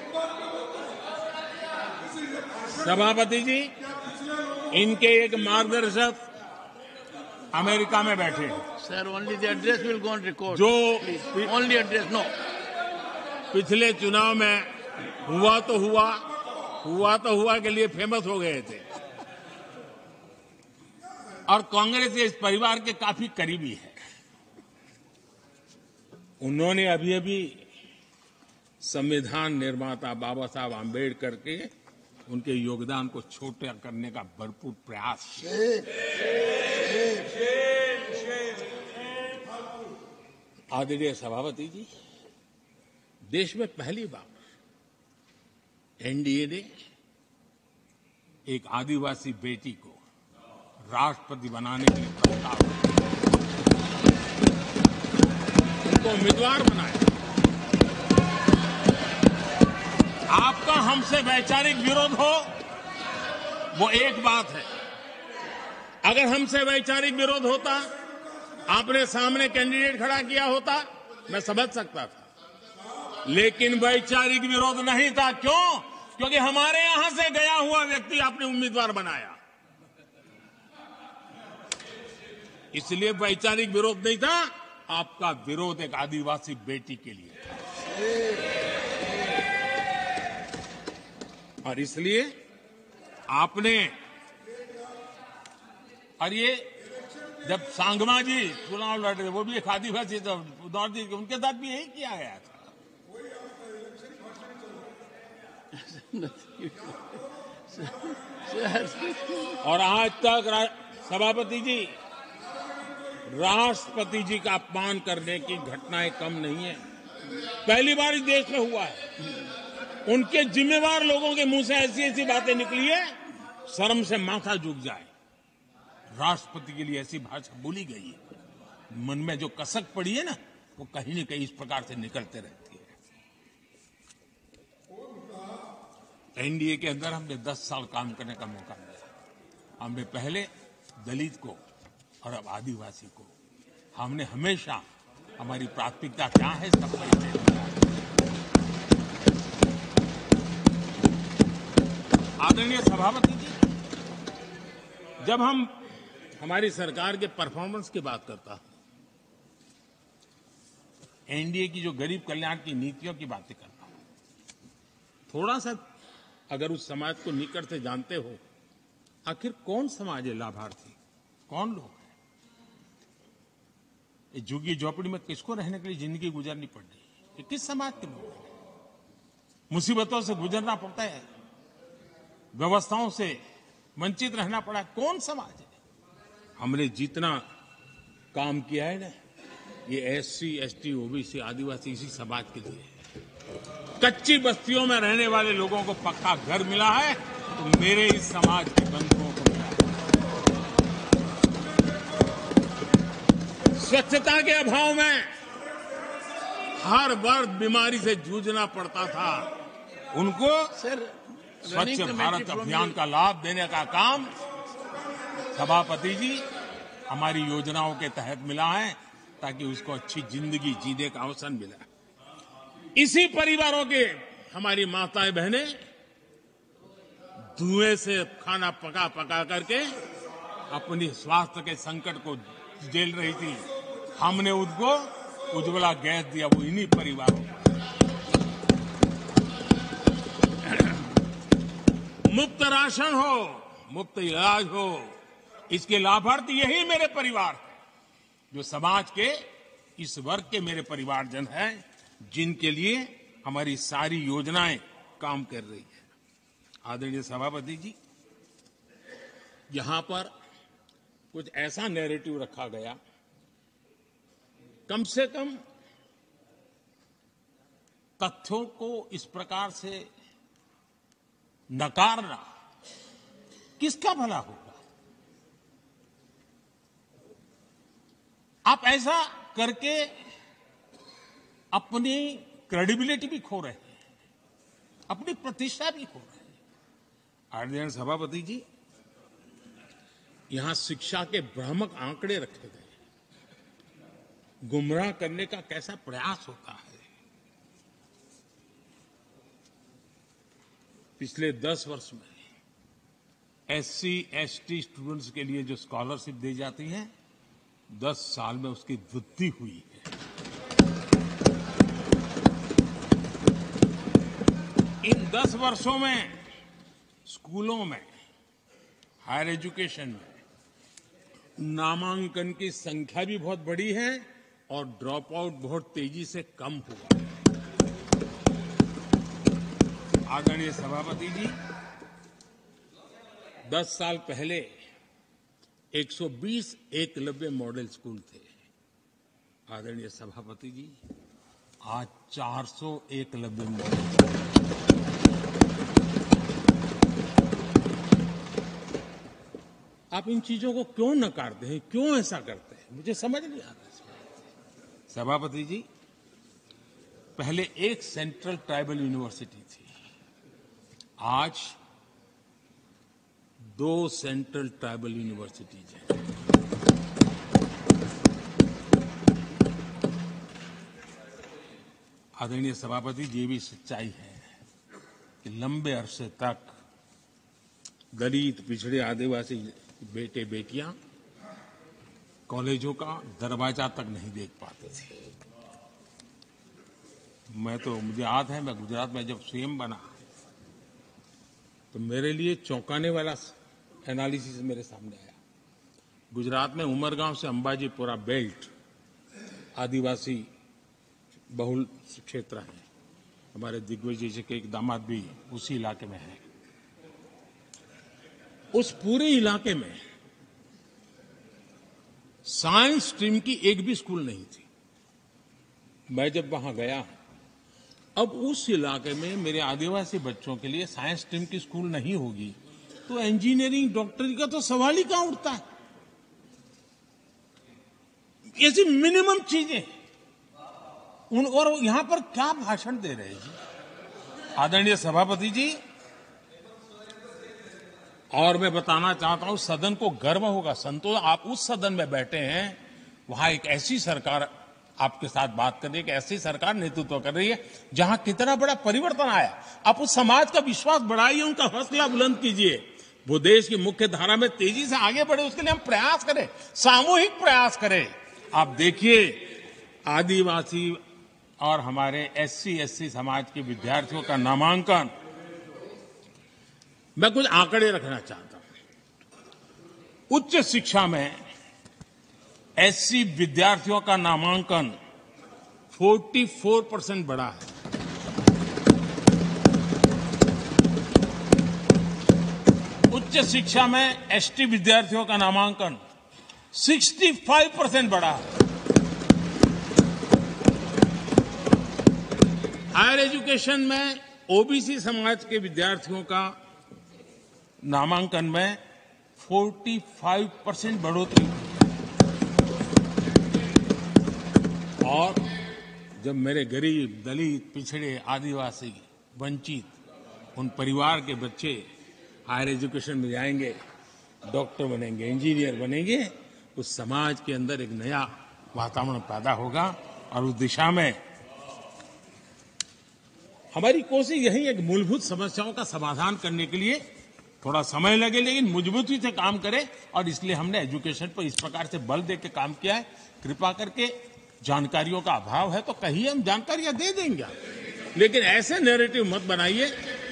सभापति जी, इनके एक मार्गदर्शक अमेरिका में बैठे हैं। Sir, only the address will go on record. जो Only address, no. पिछले चुनाव में हुआ तो हुआ के लिए फेमस हो गए थे और कांग्रेस इस परिवार के काफी करीबी है। उन्होंने अभी संविधान निर्माता बाबा साहब आंबेडकर के उनके योगदान को छोटा करने का भरपूर प्रयास किया। आदरणीय सभापति जी, देश में पहली बार एनडीए ने एक आदिवासी बेटी को राष्ट्रपति बनाने के लिए प्रस्ताव उनको उम्मीदवार बनाया। आपका हमसे वैचारिक विरोध हो वो एक बात है, अगर हमसे वैचारिक विरोध होता, आपने सामने कैंडिडेट खड़ा किया होता, मैं समझ सकता था, लेकिन वैचारिक विरोध नहीं था। क्यों? क्योंकि हमारे यहां से गया हुआ व्यक्ति आपने उम्मीदवार बनाया, इसलिए वैचारिक विरोध नहीं था। आपका विरोध एक आदिवासी बेटी के लिए था और इसलिए आपने, और ये जब सांगमा जी चुनाव लड़ रहे, वो भी एक आदिवासी थे, उनके साथ भी यही किया गया था। और आज तक सभापति जी, राष्ट्रपति जी का अपमान करने की घटनाएं कम नहीं है। पहली बार इस देश में हुआ है। उनके जिम्मेवार लोगों के मुंह से ऐसी ऐसी बातें निकली है, शर्म से माथा झुक जाए। राष्ट्रपति के लिए ऐसी भाषा बोली गई है, मन में जो कसक पड़ी है ना, वो कहीं न कहीं इस प्रकार से निकलते रहती है। एनडीए के अंदर हमने 10 साल काम करने का मौका मिला। हमने पहले दलित को और अब आदिवासी को, हमने हमेशा हमारी प्राथमिकता क्या है इसका परिचय दिया। आदरणीय सभापति जी, जब हम हमारी सरकार के परफॉर्मेंस की बात करता हूं, एनडीए की जो गरीब कल्याण की नीतियों की बातें करता हूं, थोड़ा सा अगर उस समाज को निकट से जानते हो, आखिर कौन समाज है लाभार्थी, कौन लोग हैं? ये झुग्गी झोपड़ी में किसको रहने के लिए जिंदगी गुजारनी पड़ रही है? ये किस समाज के लोग हैं? मुसीबतों से गुजरना पड़ता है, व्यवस्थाओं से वंचित रहना पड़ा है, कौन समाज है? हमने जितना काम किया है ना, ये एससी, एसटी, ओबीसी, आदिवासी इसी समाज के लिए है। कच्ची बस्तियों में रहने वाले लोगों को पक्का घर मिला है, तो मेरे इस समाज के बंधुओं को मिला है। स्वच्छता के अभाव में हर वर्ग बीमारी से जूझना पड़ता था, उनको स्वच्छ भारत अभियान का लाभ देने का काम सभापति जी हमारी योजनाओं के तहत मिला है, ताकि उसको अच्छी जिंदगी जीने का अवसर मिला। इसी परिवारों के हमारी माताएं बहनें धुएं से खाना पका पका करके अपनी स्वास्थ्य के संकट को झेल रही थी। हमने उनको उज्ज्वला गैस दिया, वो इन्हीं परिवारों को। मुफ्त राशन हो, मुफ्त इलाज हो, इसके लाभार्थी यही मेरे परिवार हैं, जो समाज के इस वर्ग के मेरे परिवारजन हैं, जिनके लिए हमारी सारी योजनाएं काम कर रही है। आदरणीय सभापति जी, यहां पर कुछ ऐसा नैरेटिव रखा गया, कम से कम तथ्यों को इस प्रकार से नकारना किसका भला होगा? आप ऐसा करके अपनी क्रेडिबिलिटी भी खो रहे हैं, अपनी प्रतिष्ठा भी खो रहे हैं। आदरणीय सभापति जी, यहां शिक्षा के भ्रामक आंकड़े रखे गए, गुमराह करने का कैसा प्रयास होता है। पिछले 10 वर्ष में एससी, एसटी स्टूडेंट्स के लिए जो स्कॉलरशिप दी जाती है, 10 साल में उसकी वृद्धि हुई है। इन 10 वर्षों में स्कूलों में, हायर एजुकेशन में नामांकन की संख्या भी बहुत बढ़ी है और ड्रॉप आउट बहुत तेजी से कम हुआ है। आदरणीय सभापति जी, 10 साल पहले 120 एकलव्य मॉडल स्कूल थे। आदरणीय सभापति जी, आज 400 एकलव्य मॉडल स्कूल। आप इन चीजों को क्यों नकारते हैं, क्यों ऐसा करते हैं, मुझे समझ नहीं आ रहा। सभापति जी, पहले एक सेंट्रल ट्राइबल यूनिवर्सिटी थी, आज 2 सेंट्रल ट्राइबल यूनिवर्सिटीज हैं। आदरणीय सभापति जी, ये भी सच्चाई है कि लंबे अरसे तक दलित, पिछड़े, आदिवासी बेटे बेटियां कॉलेजों का दरवाजा तक नहीं देख पाते थे। मुझे याद है, मैं गुजरात में जब सीएम बना तो मेरे लिए चौंकाने वाला एनालिसिस मेरे सामने आया। गुजरात में उमरगांव से अंबाजीपुरा बेल्ट आदिवासी बहुल क्षेत्र है। हमारे दिग्विजय जी के एक दामाद भी उसी इलाके में है। उस पूरे इलाके में साइंस स्ट्रीम की एक भी स्कूल नहीं थी। मैं जब वहां गया, अब उस इलाके में मेरे आदिवासी बच्चों के लिए साइंस स्ट्रीम की स्कूल नहीं होगी तो इंजीनियरिंग डॉक्टरी का तो सवाल ही कहां उठता है। ऐसी मिनिमम चीजें और यहां पर क्या भाषण दे रहे हैं जी आदरणीय सभापति जी। और मैं बताना चाहता हूं सदन को गर्व होगा, संतोष आप उस सदन में बैठे हैं, वहां एक ऐसी सरकार आपके साथ बात कर रही है कि ऐसी सरकार नेतृत्व कर रही है जहां कितना बड़ा परिवर्तन आया। आप उस समाज का विश्वास बढ़ाइए, उनका हौसला बुलंद कीजिए, वो देश की मुख्य धारा में तेजी से आगे बढ़े, उसके लिए हम प्रयास करें, सामूहिक प्रयास करें। आप देखिए आदिवासी और हमारे SC/ST समाज के विद्यार्थियों का नामांकन, मैं कुछ आंकड़े रखना चाहता हूं। उच्च शिक्षा में SC विद्यार्थियों का नामांकन 44% बढ़ा है। उच्च शिक्षा में ST विद्यार्थियों का नामांकन 65% बढ़ा है। हायर एजुकेशन में OBC समाज के विद्यार्थियों का नामांकन में 45% बढ़ोतरी हुई। और जब मेरे गरीब, दलित, पिछड़े, आदिवासी, वंचित उन परिवार के बच्चे हायर एजुकेशन में जाएंगे, डॉक्टर बनेंगे, इंजीनियर बनेंगे, उस समाज के अंदर एक नया वातावरण पैदा होगा। और उस दिशा में हमारी कोशिश यही है कि मूलभूत समस्याओं का समाधान करने के लिए थोड़ा समय लगे लेकिन मजबूती से काम करें। और इसलिए हमने एजुकेशन पर इस प्रकार से बल दे के काम किया है। कृपा करके जानकारियों का अभाव है तो कहिए, हम जानकारियां दे देंगे, लेकिन ऐसे नैरेटिव मत बनाइए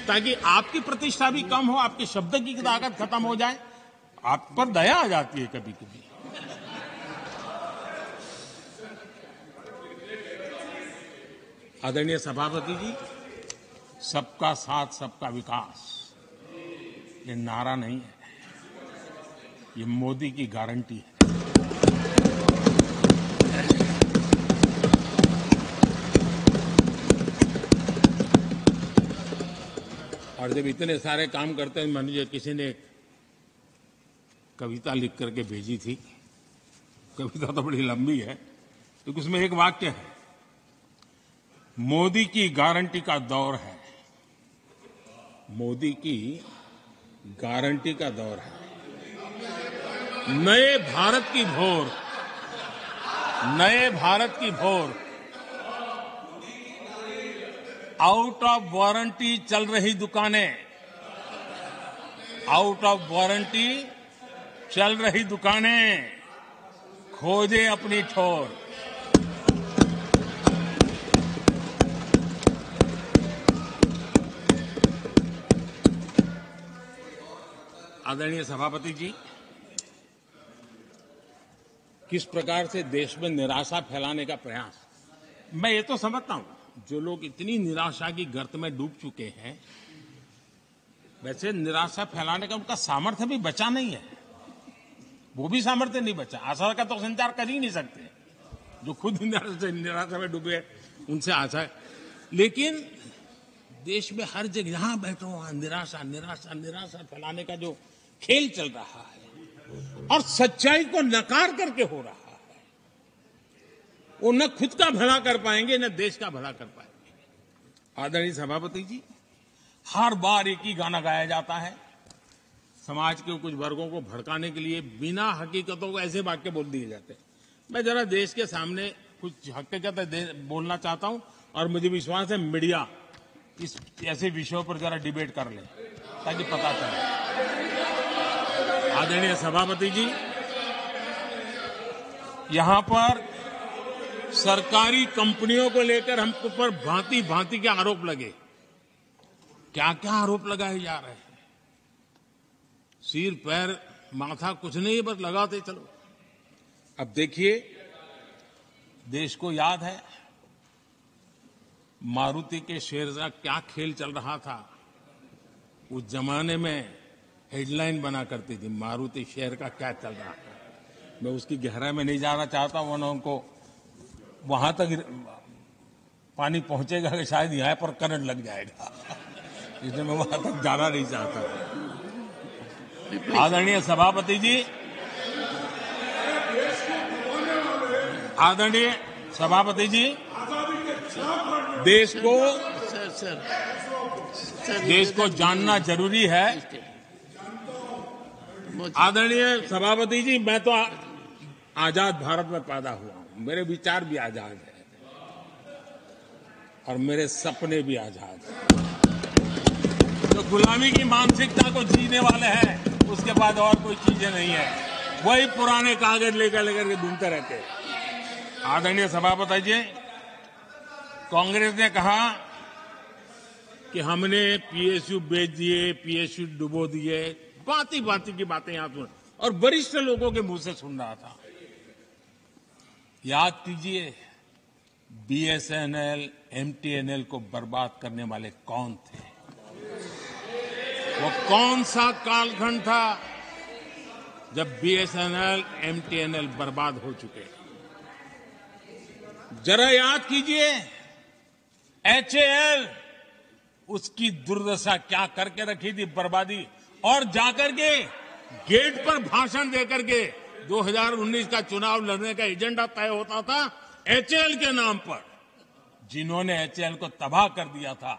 ताकि आपकी प्रतिष्ठा भी कम हो, आपके शब्द की ताकत खत्म हो जाए। आप पर दया आ जाती है कभी कभी। आदरणीय सभापति जी, सबका साथ सबका विकास ये नारा नहीं है, ये मोदी की गारंटी है। और जब इतने सारे काम करते हैं, मुझे किसी ने कविता लिख करके भेजी थी, कविता तो बड़ी लंबी है, तो उसमें एक वाक्य है, मोदी की गारंटी का दौर है, मोदी की गारंटी का दौर है, नए भारत की भोर, नए भारत की भोर, आउट ऑफ वारंटी चल रही दुकानें, आउट ऑफ वारंटी चल रही दुकानें, खोजे अपनी ठोर। आदरणीय सभापति जी, किस प्रकार से देश में निराशा फैलाने का प्रयास, मैं ये तो समझता हूं जो लोग इतनी निराशा की गर्त में डूब चुके हैं, वैसे निराशा फैलाने का उनका सामर्थ्य भी बचा नहीं है, वो भी सामर्थ्य नहीं बचा। आशा का तो संचार कर ही नहीं सकते, जो खुद निराशा में डूबे उनसे आशा है। लेकिन देश में हर जगह जहां बैठो वहां निराशा निराशा निराशा फैलाने का जो खेल चल रहा है और सच्चाई को नकार करके हो रहा है, वो न खुद का भला कर पाएंगे न देश का भला कर पाएंगे। आदरणीय सभापति जी, हर बार एक ही गाना गाया जाता है, समाज के कुछ वर्गों को भड़काने के लिए बिना हकीकतों को ऐसे वाक्य बोल दिए जाते हैं। मैं जरा देश के सामने कुछ हकीकतें बोलना चाहता हूं और मुझे विश्वास है मीडिया इस ऐसे विषयों पर जरा डिबेट कर ले ताकि पता चले। आदरणीय सभापति जी, यहां पर सरकारी कंपनियों को लेकर हम पर भांति भांति के आरोप लगे, क्या क्या आरोप लगाए जा रहे हैं, सिर पैर माथा कुछ नहीं, बस लगाते चलो। अब देखिए, देश को याद है मारुति के शेर का क्या खेल चल रहा था। उस जमाने में हेडलाइन बना करती थी, मारुति शेयर का क्या चल रहा है। मैं उसकी गहराई में नहीं जाना चाहता, वरना उनको वहां तक पानी पहुंचेगा कि शायद यहाँ पर करंट लग जाएगा, इसलिए मैं वहां तक जाना नहीं चाहता। आदरणीय सभापति जी, आदरणीय सभापति जी, देश को जानना जरूरी है। आदरणीय सभापति जी, मैं तो आजाद भारत में पैदा हुआ हूं, मेरे विचार भी आजाद है और मेरे सपने भी आजाद हैं। तो गुलामी की मानसिकता को जीने वाले हैं, उसके बाद और कोई चीजें नहीं है, वही पुराने कागज लेकर के घूमते रहते हैं। आदरणीय सभापति जी, कांग्रेस ने कहा कि हमने पीएसयू बेच दिए, पीएसयू डुबो दिए, बाती बाती की बातें यहां सुन, और वरिष्ठ लोगों के मुंह से सुन रहा था। याद कीजिए, बीएसएनएल, एमटीएनएल को बर्बाद करने वाले कौन थे? वो कौन सा कालखंड था जब बीएसएनएल, एमटीएनएल बर्बाद हो चुके? जरा याद कीजिए, एचएएल, उसकी दुर्दशा क्या करके रखी थी, बर्बादी, और जाकर के गेट पर भाषण देकर के 2019 का चुनाव लड़ने का एजेंडा तय होता था एचएएल के नाम पर। जिन्होंने एचएएल को तबाह कर दिया था,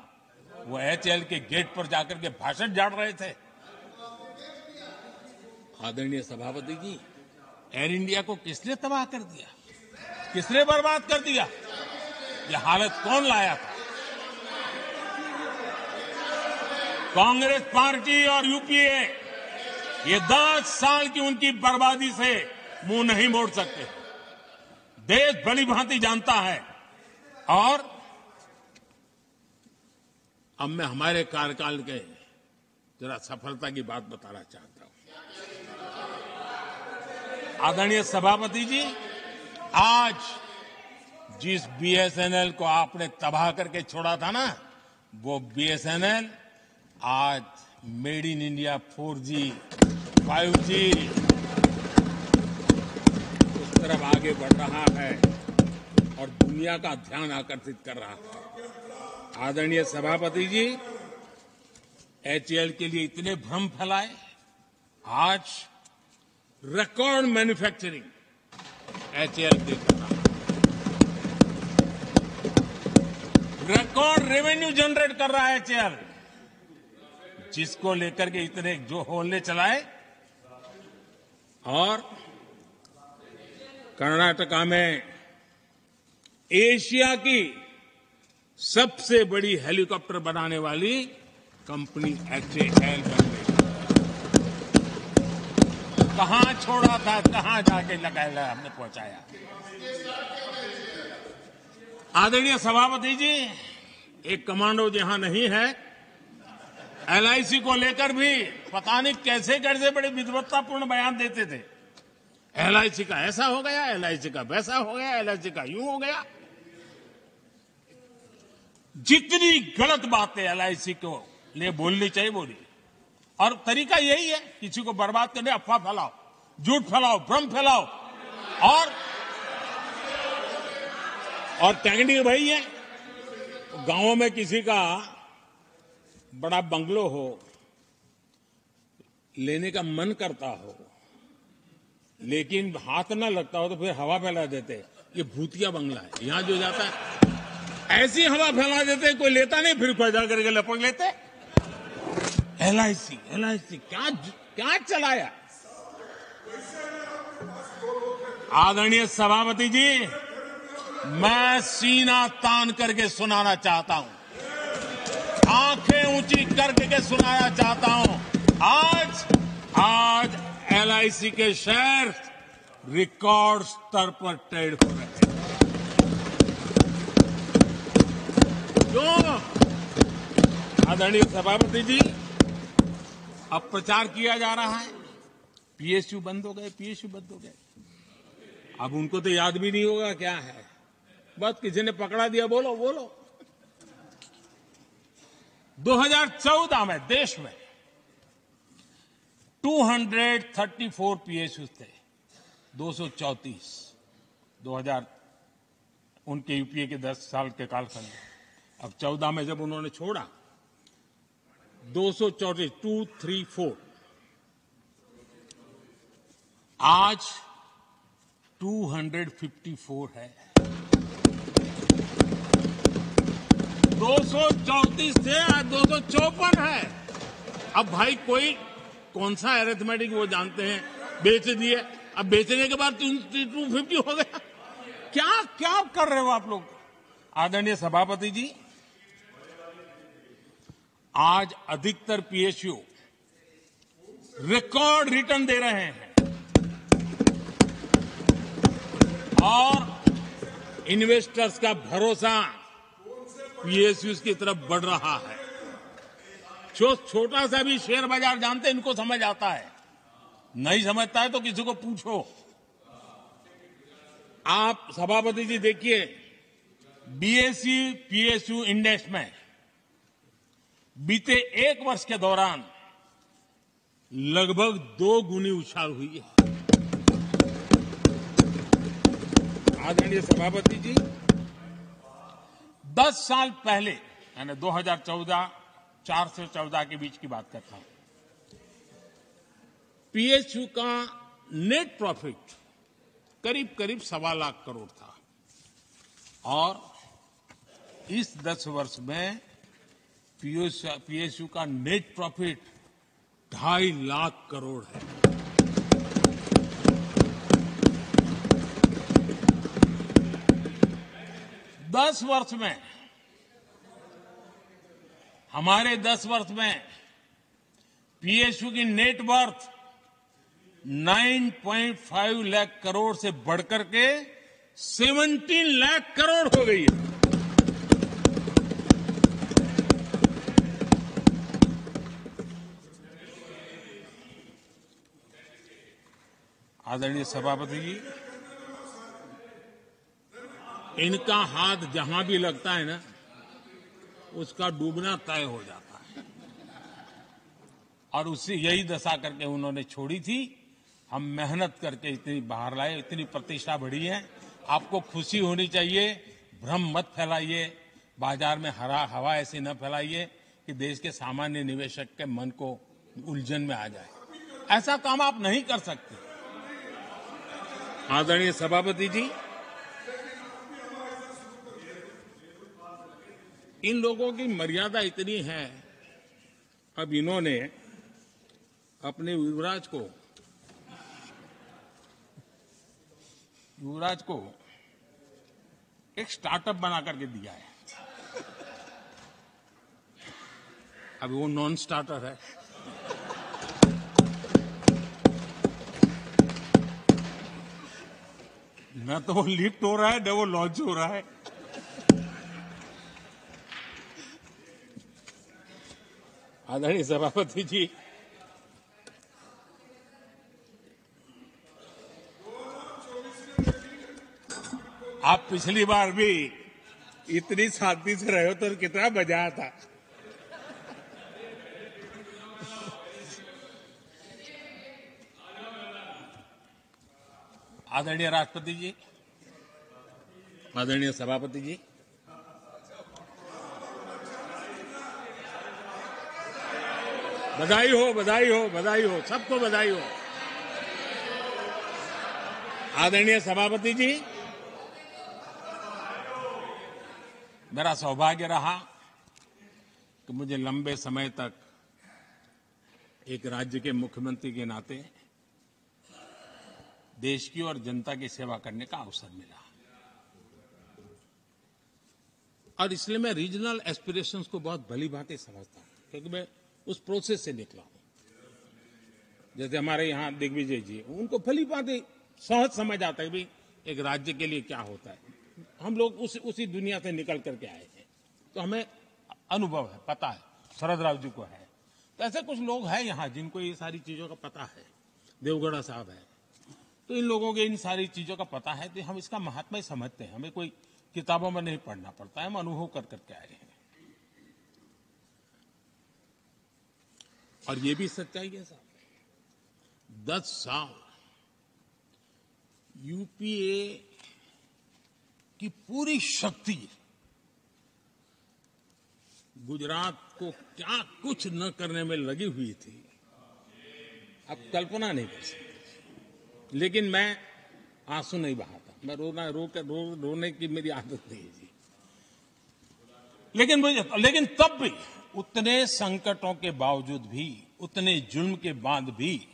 वो एचएएल के गेट पर जाकर के भाषण झाड़ रहे थे। आदरणीय सभापति जी, एयर इंडिया को किसने तबाह कर दिया, किसने बर्बाद कर दिया? ये हालत कौन लाया था? कांग्रेस पार्टी और यूपीए, ये 10 साल की उनकी बर्बादी से मुंह नहीं मोड़ सकते। देश भली भांति जानता है। और अब मैं हमारे कार्यकाल के जरा सफलता की बात बताना चाहता हूं। आदरणीय सभापति जी, आज जिस बीएसएनएल को आपने तबाह करके छोड़ा था ना, वो बीएसएनएल आज made in India 4G, 5G उस तरफ आगे बढ़ रहा है और दुनिया का ध्यान आकर्षित कर रहा है। आदरणीय सभापति जी, एचएएल के लिए इतने भ्रम फैलाए, आज रिकॉर्ड मैन्युफैक्चरिंग एचएएल देख रहा है, रिकॉर्ड रेवेन्यू जनरेट कर रहा है एचएएल, जिसको लेकर के इतने जो होने चलाए। और कर्नाटका में एशिया की सबसे बड़ी हेलीकॉप्टर बनाने वाली कंपनी एचएएल बन गई। कहां छोड़ा था, कहां जाके लगाया, हमने पहुंचाया। आदरणीय सभापति जी, एक कमांडो जहां नहीं है, एलआईसी को लेकर भी पता नहीं कैसे कैसे बड़े विद्वत्तापूर्ण बयान देते थे। एलआईसी का ऐसा हो गया, एलआईसी का वैसा हो गया, एलआईसी का यूं हो गया। जितनी गलत बातें एलआईसी को लिए बोलनी चाहिए बोली, और तरीका यही है, किसी को बर्बाद करने, अफवाह फैलाओ, झूठ फैलाओ, भ्रम फैलाओ। और टेक्निक वही है, गांवों में किसी का बड़ा बंगलो हो, लेने का मन करता हो, लेकिन हाथ ना लगता हो, तो फिर हवा फैला देते, ये भूतिया बंगला है, यहां जो जाता है ऐसी हवा फैला देते, कोई लेता नहीं, फिर पैदा करके लपक लेते। एलआईसी क्या क्या चलाया। आदरणीय सभापति जी, मैं सीना तान करके सुनाना चाहता हूं, आंखें ऊंची करके सुनाना चाहता हूं, आज एलआईसी के शेयर रिकॉर्ड स्तर पर ट्रेड हो रहे हैं। क्यों? आदरणीय सभापति जी, अब प्रचार किया जा रहा है, पीएसयू बंद हो गए, पीएसयू बंद हो गए। अब उनको तो याद भी नहीं होगा क्या है, बस किसी ने पकड़ा दिया, बोलो बोलो। 2014 में देश में 234 पीएसयू थे, 234 2000 उनके यूपीए के 10 साल के कालखंड में। अब 14 में जब उन्होंने छोड़ा 234 आज 254 है। 234 थे, आज 254 है। अब भाई कोई कौन सा अरिथमेटिक वो जानते हैं, बेच दिए, अब बेचने के बाद 250 हो गया। क्या क्या कर रहे हो आप लोग? आदरणीय सभापति जी, आज अधिकतर पीएसयू रिकॉर्ड रिटर्न दे रहे हैं और इन्वेस्टर्स का भरोसा पीएसयू की तरफ बढ़ रहा है। जो छोटा सा भी शेयर बाजार जानते हैं, इनको समझ आता है। नहीं समझता है तो किसी को पूछो। आप सभापति जी देखिए, बीएसई पीएसयू इंडेक्स में बीते 1 वर्ष के दौरान लगभग 2 गुनी उछाल हुई है। आदरणीय सभापति जी, 10 साल पहले, यानी 2014, 4 से 14 के बीच की बात करता हूं, पीएसयू का नेट प्रॉफिट करीब करीब 1.25 लाख करोड़ था और इस 10 वर्ष में पीएसयू का नेट प्रॉफिट 2.5 लाख करोड़ है। हमारे 10 वर्ष में पीएसयू की नेट वर्थ 9.5 लाख करोड़ से बढ़कर के 17 लाख करोड़ हो गई है। आदरणीय सभापति जी, इनका हाथ जहां भी लगता है ना, उसका डूबना तय हो जाता है और उससे यही दशा करके उन्होंने छोड़ी थी। हम मेहनत करके इतनी बाहर लाए, इतनी प्रतिष्ठा बढ़ी है। आपको खुशी होनी चाहिए, भ्रम मत फैलाइए, बाजार में हवा ऐसी न फैलाइए कि देश के सामान्य निवेशक के मन को उलझन में आ जाए। ऐसा काम आप नहीं कर सकते। आदरणीय सभापति जी, इन लोगों की मर्यादा इतनी है, अब इन्होंने अपने युवराज को एक स्टार्टअप बना करके दिया है। अब वो नॉन स्टार्टर है। न तो वो लिफ्ट हो रहा है, न वो लॉन्च हो रहा है। आदरणीय सभापति जी, आप पिछली बार भी इतनी शांति से रहे हो तो कितना मजा आया था। आदरणीय राष्ट्रपति जी, आदरणीय सभापति जी, बधाई हो, बधाई हो, बधाई हो, सबको बधाई हो। आदरणीय सभापति जी, मेरा सौभाग्य रहा कि मुझे लंबे समय तक एक राज्य के मुख्यमंत्री के नाते देश की और जनता की सेवा करने का अवसर मिला और इसलिए मैं रीजनल एस्पिरेशंस को बहुत भली भांति समझता हूं, क्योंकि मैं उस प्रोसेस से निकला हूं। जैसे हमारे यहाँ दिग्विजय जी, उनको भली भांति सहज समझ आता है कि एक राज्य के लिए क्या होता है। हम लोग उसी दुनिया से निकल करके आए हैं, तो हमें अनुभव है, पता है। शरद राव जी को है, तो ऐसे कुछ लोग हैं यहाँ जिनको ये सारी चीजों का पता है। देवगढ़ा साहब है, तो इन लोगों के इन सारी चीजों का पता है, तो हम इसका महात्मा समझते हैं। हमें कोई किताबों में नहीं पढ़ना पड़ता है, हम अनुभव कर करके आए हैं। और ये भी सच्चाई है साहब, 10 साल यूपीए की पूरी शक्ति गुजरात को क्या कुछ न करने में लगी हुई थी, आप कल्पना नहीं कर सकते। लेकिन मैं आंसू नहीं बहाता, मैं रोने की मेरी आदत नहीं है जी। लेकिन तब भी उतने संकटों के बावजूद भी, उतने जुल्म के बाद भी,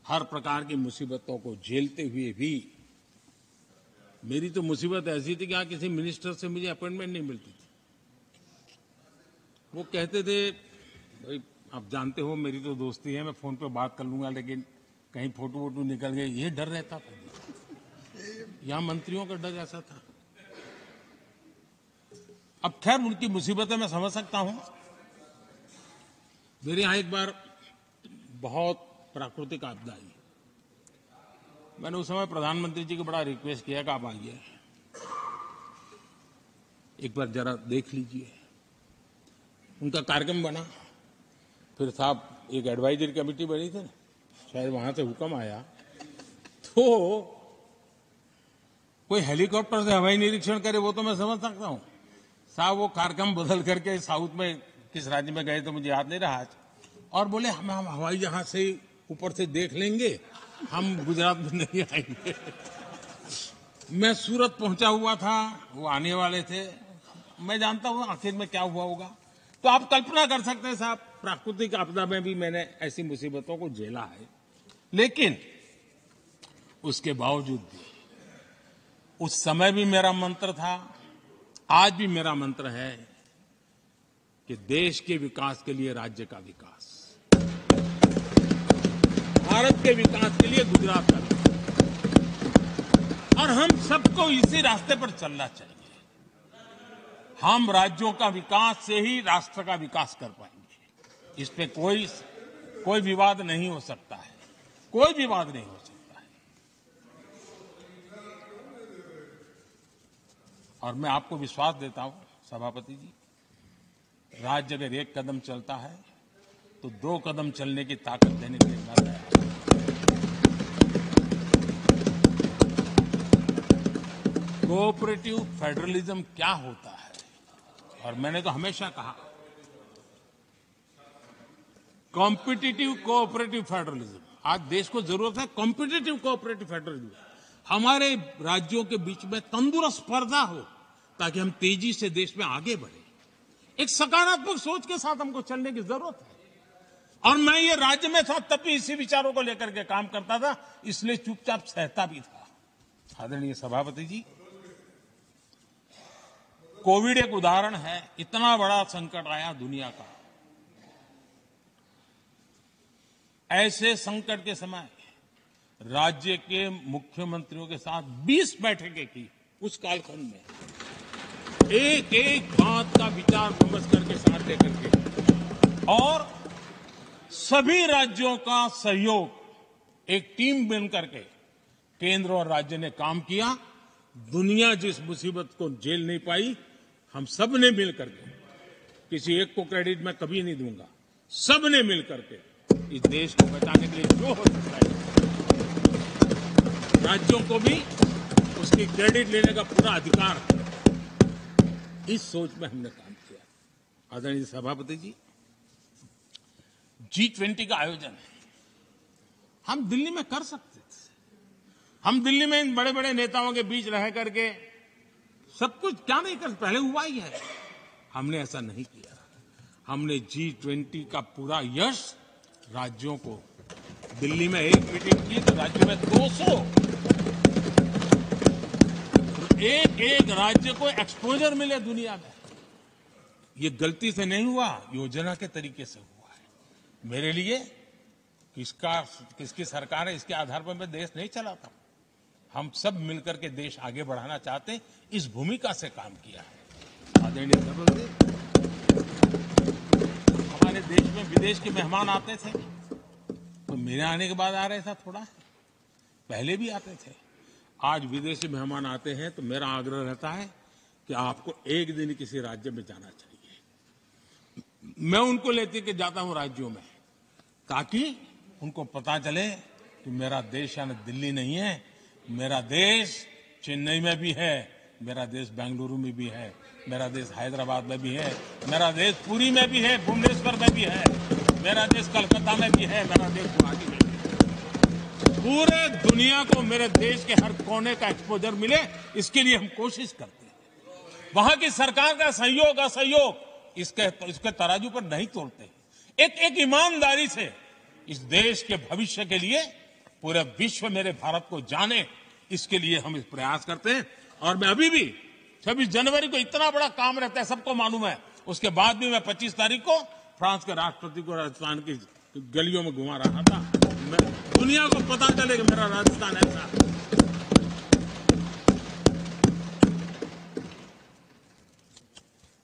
हर प्रकार की मुसीबतों को झेलते हुए भी, मेरी तो मुसीबत ऐसी थी कि यहाँ किसी मिनिस्टर से मुझे अपॉइंटमेंट नहीं मिलती थी। वो कहते थे, भाई आप जानते हो मेरी तो दोस्ती है, मैं फोन पे बात कर लूंगा, लेकिन कहीं फोटो वोटो निकल गए, ये डर रहता था। यहाँ मंत्रियों का डर ऐसा था। अब खैर उनकी मुसीबतें मैं समझ सकता हूं। मेरे यहां एक बार बहुत प्राकृतिक आपदा आई। मैंने उस समय प्रधानमंत्री जी को बड़ा रिक्वेस्ट किया कि आप आइए, एक बार जरा देख लीजिए। उनका कार्यक्रम बना, फिर साहब एक एडवाइजरी कमेटी बनी थी, शायद वहां से हुक्म आया तो कोई हेलीकॉप्टर से हवाई निरीक्षण करे वो तो मैं समझ सकता हूं। साहब वो कार्यक्रम बदल करके साउथ में किस राज्य में गए तो मुझे याद नहीं रहा आज, और बोले हम हवाई जहाज से ऊपर से देख लेंगे, हम गुजरात में नहीं आएंगे। मैं सूरत पहुंचा हुआ था, वो आने वाले थे, मैं जानता हूं आखिर में क्या हुआ होगा। तो आप कल्पना कर सकते हैं साहब, प्राकृतिक आपदा में भी मैंने ऐसी मुसीबतों को झेला है, लेकिन उसके बावजूद भी उस समय भी मेरा मंत्र था, आज भी मेरा मंत्र है कि देश के विकास के लिए राज्य का विकास, भारत के विकास के लिए गुजरात का विकास, और हम सबको इसी रास्ते पर चलना चाहिए। हम राज्यों का विकास से ही राष्ट्र का विकास कर पाएंगे। इस पे कोई विवाद नहीं हो सकता है, कोई विवाद नहीं हो सकता है। और मैं आपको विश्वास देता हूं सभापति जी, राज्य अगर एक कदम चलता है तो 2 कदम चलने की ताकत देने के लिए मैं तैयार हूं। कोऑपरेटिव फेडरलिज्म क्या होता है, और मैंने तो हमेशा कहा कॉम्पिटिटिव कोऑपरेटिव फेडरलिज्म। आज देश को जरूरत है कॉम्पिटिटिव कोऑपरेटिव फेडरलिज्म। हमारे राज्यों के बीच में तंदुरुस्त स्पर्धा हो ताकि हम तेजी से देश में आगे बढ़े। एक सकारात्मक सोच के साथ हमको चलने की जरूरत है। और मैं ये राज्य में था तब भी इसी विचारों को लेकर के काम करता था, इसलिए चुपचाप सहता भी था। आदरणीय सभापति जी, कोविड एक उदाहरण है। इतना बड़ा संकट आया दुनिया का, ऐसे संकट के समय राज्य के मुख्यमंत्रियों के साथ 20 बैठकें की। उस कालखंड में एक एक बात का विचार विमर्श करके साथ लेकर के, और सभी राज्यों का सहयोग, एक टीम बन करके केंद्र और राज्य ने काम किया। दुनिया जिस मुसीबत को झेल नहीं पाई, हम सब ने मिल करके, किसी एक को क्रेडिट मैं कभी नहीं दूंगा, सब ने मिल करके इस देश को बचाने के लिए जो हो सकता है, राज्यों को भी उसकी क्रेडिट लेने का पूरा अधिकार है। इस सोच में हमने काम किया। आदरणीय सभापति जी, G20 का आयोजन हम दिल्ली में कर सकते थे। हम दिल्ली में इन बड़े बड़े नेताओं के बीच रह करके सब कुछ क्या नहीं कर, पहले हुआ ही है। हमने ऐसा नहीं किया। हमने G20 का पूरा यश राज्यों को, दिल्ली में एक मीटिंग की तो राज्य में 200, एक एक राज्य को एक्सपोजर मिले दुनिया में। ये गलती से नहीं हुआ, योजना के तरीके से हुआ है। मेरे लिए किसकी सरकार है इसके आधार पर मैं देश नहीं चलाता। हम सब मिलकर के देश आगे बढ़ाना चाहते हैं, इस भूमिका से काम किया है। आदरणीय सभापति, हमारे देश में विदेश के मेहमान आते थे तो मेरे आने के बाद आ रहे था, थोड़ा पहले भी आते थे। आज विदेशी मेहमान आते हैं तो मेरा आग्रह रहता है कि आपको एक दिन किसी राज्य में जाना चाहिए। मैं उनको लेते के जाता हूं राज्यों में, ताकि उनको पता चले कि मेरा देश यानी दिल्ली नहीं है, मेरा देश चेन्नई में भी है, मेरा देश बेंगलुरु में भी है, मेरा देश हैदराबाद में भी है, मेरा देश पुरी में भी है, भुवनेश्वर में भी है, मेरा देश कलकत्ता में भी है, मेरा देश गुवाहाटी में भी है। पूरे दुनिया को मेरे देश के हर कोने का एक्सपोजर मिले, इसके लिए हम कोशिश करते हैं। वहां की सरकार का सहयोग असहयोग इसके तराजू पर नहीं तोलते। एक ईमानदारी से इस देश के भविष्य के लिए पूरे विश्व मेरे भारत को जाने, इसके लिए हम इस प्रयास करते हैं। और मैं अभी भी 26 जनवरी को इतना बड़ा काम रहता है, सबको मालूम है। उसके बाद भी मैं 25 तारीख को फ्रांस के राष्ट्रपति को राजस्थान की गलियों में घुमा रहा था। दुनिया को पता चले कि मेरा राजस्थान ऐसा है।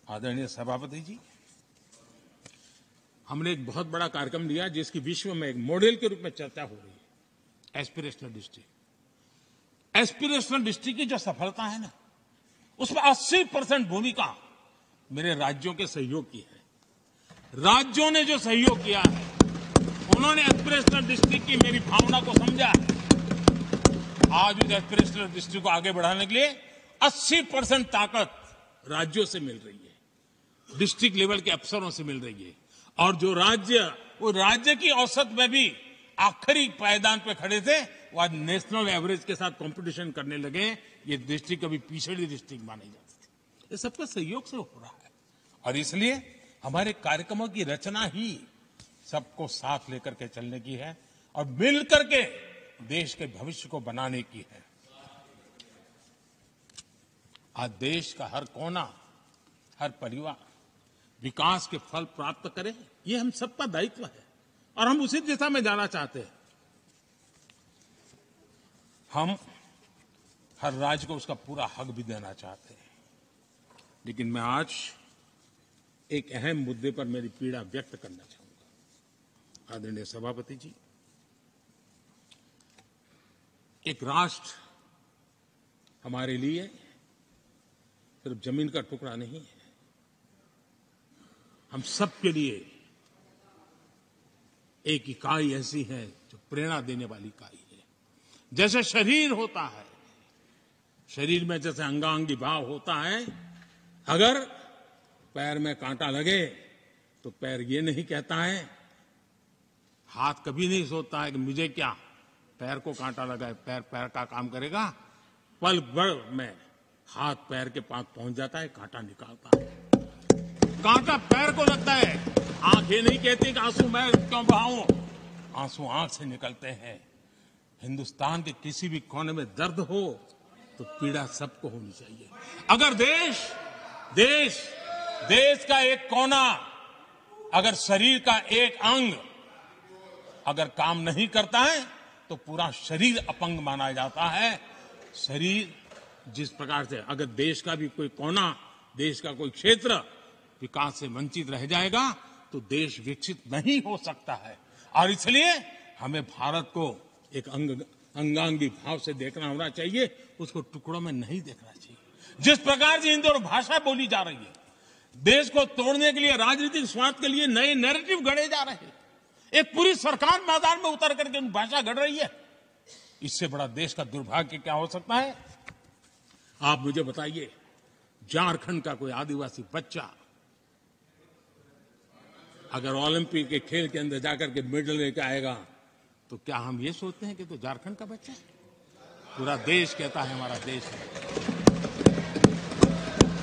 आदरणीय सभापति जी, हमने एक बहुत बड़ा कार्यक्रम लिया जिसकी विश्व में एक मॉडल के रूप में चर्चा हो रही है, एस्पिरेशनल डिस्ट्रिक्ट। एस्पिरेशनल डिस्ट्रिक्ट की जो सफलता है ना, उसमें 80% भूमिका मेरे राज्यों के सहयोग की है। राज्यों ने जो सहयोग किया है, उन्होंने एस्पिरेशनल डिस्ट्रिक्ट की मेरी भावना को समझा। आज उस एस्पिरेशनल डिस्ट्रिक्ट को आगे बढ़ाने के लिए 80% ताकत राज्यों से मिल रही है, डिस्ट्रिक्ट लेवल के अफसरों से मिल रही है। और जो राज्य, वो राज्य की औसत में भी आखिरी पायदान पे खड़े थे, वो आज नेशनल एवरेज के साथ कंपटीशन करने लगे। ये डिस्ट्रिक्ट कभी पिछड़ी डिस्ट्रिक्ट मानी जाती थी। ये सबका सहयोग से हो रहा है। और इसलिए हमारे कार्यक्रमों की रचना ही सबको साथ लेकर के चलने की है और मिल करके देश के भविष्य को बनाने की है। आज देश का हर कोना, हर परिवार विकास के फल प्राप्त करे, ये हम सबका दायित्व है और हम उसी दिशा में जाना चाहते हैं। हम हर राज्य को उसका पूरा हक भी देना चाहते हैं। लेकिन मैं आज एक अहम मुद्दे पर मेरी पीड़ा व्यक्त करना चाहूंगा। आदरणीय सभापति जी, एक राष्ट्र हमारे लिए सिर्फ जमीन का टुकड़ा नहीं है, हम सबके लिए एक इकाई ऐसी है जो प्रेरणा देने वाली इकाई है। जैसे शरीर होता है, शरीर में जैसे अंगांगी भाव होता है, अगर पैर में कांटा लगे तो पैर ये नहीं कहता है, हाथ कभी नहीं सोचता है कि मुझे क्या, पैर को कांटा लगा है, पैर पैर का काम करेगा। पल भर में हाथ पैर के पास पहुंच जाता है, कांटा निकालता है। कांटा पैर को लगता है, आंख ये नहीं कहती कि आंसू मैं क्यों बहाऊं, आंसू आंख से निकलते हैं। हिंदुस्तान के किसी भी कोने में दर्द हो तो पीड़ा सबको होनी चाहिए। अगर देश का एक कोना, अगर शरीर का एक अंग अगर काम नहीं करता है तो पूरा शरीर अपंग माना जाता है। शरीर जिस प्रकार से, अगर देश का भी कोई कोना, देश का कोई क्षेत्र विकास से वंचित रह जाएगा तो देश विकसित नहीं हो सकता है। और इसलिए हमें भारत को एक अंगांगी भाव से देखना होना चाहिए, उसको टुकड़ों में नहीं देखना चाहिए। जिस प्रकार से हिंदी और भाषा बोली जा रही है, देश को तोड़ने के लिए, राजनीतिक स्वार्थ के लिए नए नैरेटिव गढ़े जा रहे हैं। एक पूरी सरकार मैदान में उतर करके भाषा गढ़ रही है। इससे बड़ा देश का दुर्भाग्य क्या हो सकता है? आप मुझे बताइए, झारखंड का कोई आदिवासी बच्चा अगर ओलंपिक के खेल के अंदर जाकर के मेडल लेकर आएगा तो क्या हम ये सोचते हैं कि तो झारखंड का बच्चा है? पूरा देश कहता है हमारा देश है।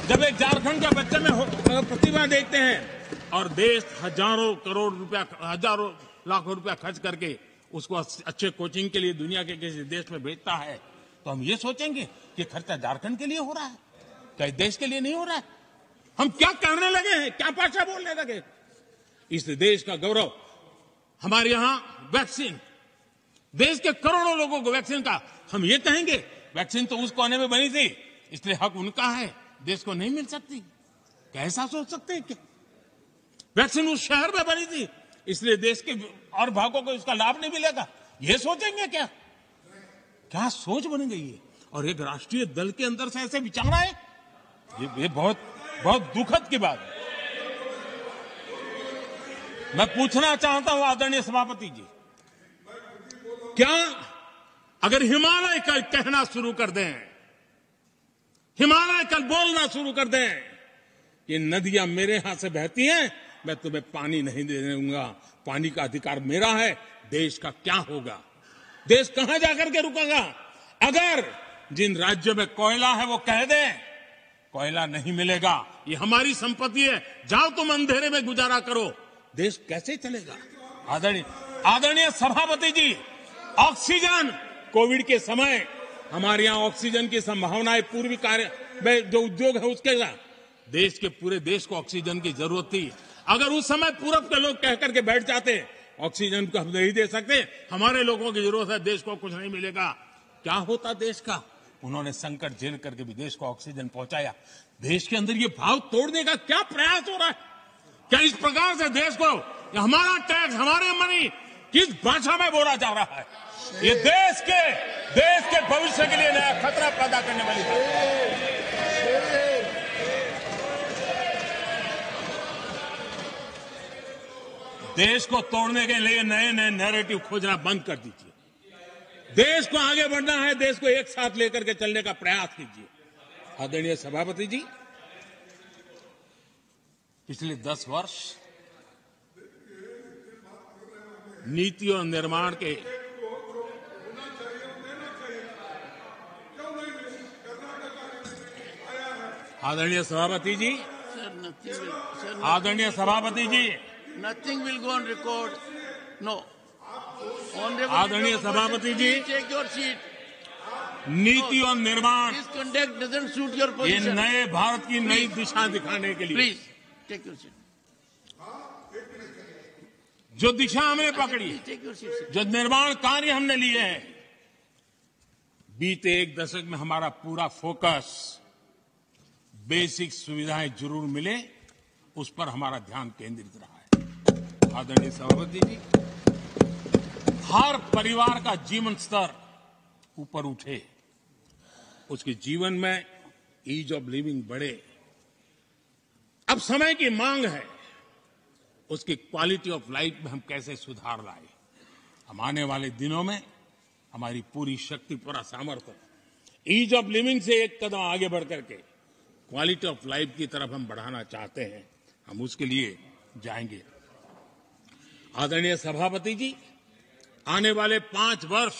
जब एक झारखंड के बच्चे में प्रतिभा देखते हैं और देश हजारों करोड़ रुपया, हजारों लाखों रुपया खर्च करके उसको अच्छे कोचिंग के लिए दुनिया के किसी देश में भेजता है, तो हम ये सोचेंगे कि खर्चा झारखंड के लिए हो रहा है, क्या देश के लिए नहीं हो रहा है? हम क्या करने लगे हैं, क्या भाषा बोलने लगे? इस देश का गौरव, हमारे यहां वैक्सीन, देश के करोड़ों लोगों को वैक्सीन का, हम ये कहेंगे वैक्सीन तो उस कोने में बनी थी इसलिए हक उनका है, देश को नहीं मिल सकती? कैसा सोच सकते हैं? क्या वैक्सीन उस शहर में बनी थी इसलिए देश के और भागों को इसका लाभ नहीं मिलेगा? ये सोचेंगे क्या? क्या सोच बन गई है? और एक राष्ट्रीय दल के अंदर से ऐसे विचार है, ये बहुत बहुत दुखद की बात है। मैं पूछना चाहता हूं आदरणीय सभापति जी, क्या अगर हिमालय कल कहना शुरू कर दें, हिमालय कल बोलना शुरू कर दें कि नदियां मेरे हाथ से बहती हैं, मैं तुम्हें पानी नहीं दे दूंगा, पानी का अधिकार मेरा है, देश का क्या होगा? देश कहां जाकर के रुकेगा? अगर जिन राज्यों में कोयला है वो कह दें कोयला नहीं मिलेगा, ये हमारी संपत्ति है, जाओ तुम अंधेरे में गुजारा करो, देश कैसे चलेगा? आदरणीय सभापति जी, ऑक्सीजन कोविड के समय हमारे यहां ऑक्सीजन की संभावनाएं पूर्वी कार्य में जो उद्योग है उसके साथ देश के पूरे देश को ऑक्सीजन की जरूरत थी। अगर उस समय पूरब के लोग कह करके बैठ जाते ऑक्सीजन को हम नहीं दे सकते, हमारे लोगों की जरूरत है, देश को कुछ नहीं मिलेगा, क्या होता देश का? उन्होंने संकट झेल करके भी देश को ऑक्सीजन पहुंचाया। देश के अंदर ये भाव तोड़ने का क्या प्रयास हो रहा है? क्या इस प्रकार से देश को हमारा टैक्स, हमारे मनी किस भाषा में बोला जा रहा है? ये देश के भविष्य के लिए नया खतरा पैदा करने वाली बात है। देश को तोड़ने के लिए नए नए नैरेटिव खोजना बंद कर दीजिए। देश को आगे बढ़ना है, देश को एक साथ लेकर के चलने का प्रयास कीजिए। आदरणीय सभापति जी, पिछले 10 वर्ष नीति और निर्माण के आदरणीय सभापति जी, आदरणीय सभापति जी, Nothing will go on record. No. आदरणीय सभापति जी, Take your seat. नीति और निर्माण This conduct doesn't suit your ये position. नए भारत की नई दिशा दिखाने के लिए Please take your seat. जो दिशा हमने पकड़ी, Please take your seat. जो निर्माण कार्य हमने लिए हैं, बीते 1 दशक में हमारा पूरा फोकस बेसिक सुविधाएं जरूर मिले उस पर हमारा ध्यान केंद्रित रहा है। आदरणीय सभापति जी, हर परिवार का जीवन स्तर ऊपर उठे, उसके जीवन में ईज ऑफ लिविंग बढ़े। अब समय की मांग है उसकी क्वालिटी ऑफ लाइफ में हम कैसे सुधार लाए। हम आने वाले दिनों में हमारी पूरी शक्ति, पूरा सामर्थ्य ईज ऑफ लिविंग से एक कदम आगे बढ़ करके क्वालिटी ऑफ लाइफ की तरफ हम बढ़ाना चाहते हैं, हम उसके लिए जाएंगे। आदरणीय सभापति जी, आने वाले 5 वर्ष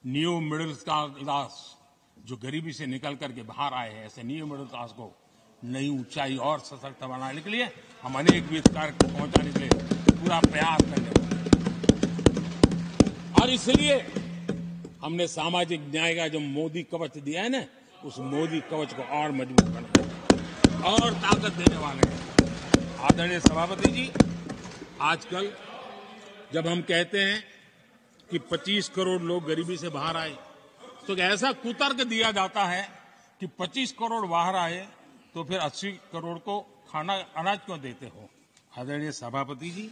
न्यू मिडिल क्लास जो गरीबी से निकल करके बाहर आए हैं, ऐसे न्यू मिडिल क्लास को नई ऊंचाई और सशक्त बनाने के लिए हम अनेकविध कार्यक्रम पहुंचाने के लिए पूरा प्रयास करने वाले हैं। और इसलिए हमने सामाजिक न्याय का जो मोदी कवच दिया है ना, उस मोदी कवच को और मजबूत बनाने और ताकत देने वाले हैं। आदरणीय सभापति जी, आजकल जब हम कहते हैं कि 25 करोड़ लोग गरीबी से बाहर आए, तो ऐसा कुतर्क दिया जाता है कि 25 करोड़ बाहर आए तो फिर 80 करोड़ को खाना अनाज क्यों देते हो? आदरणीय सभापति जी,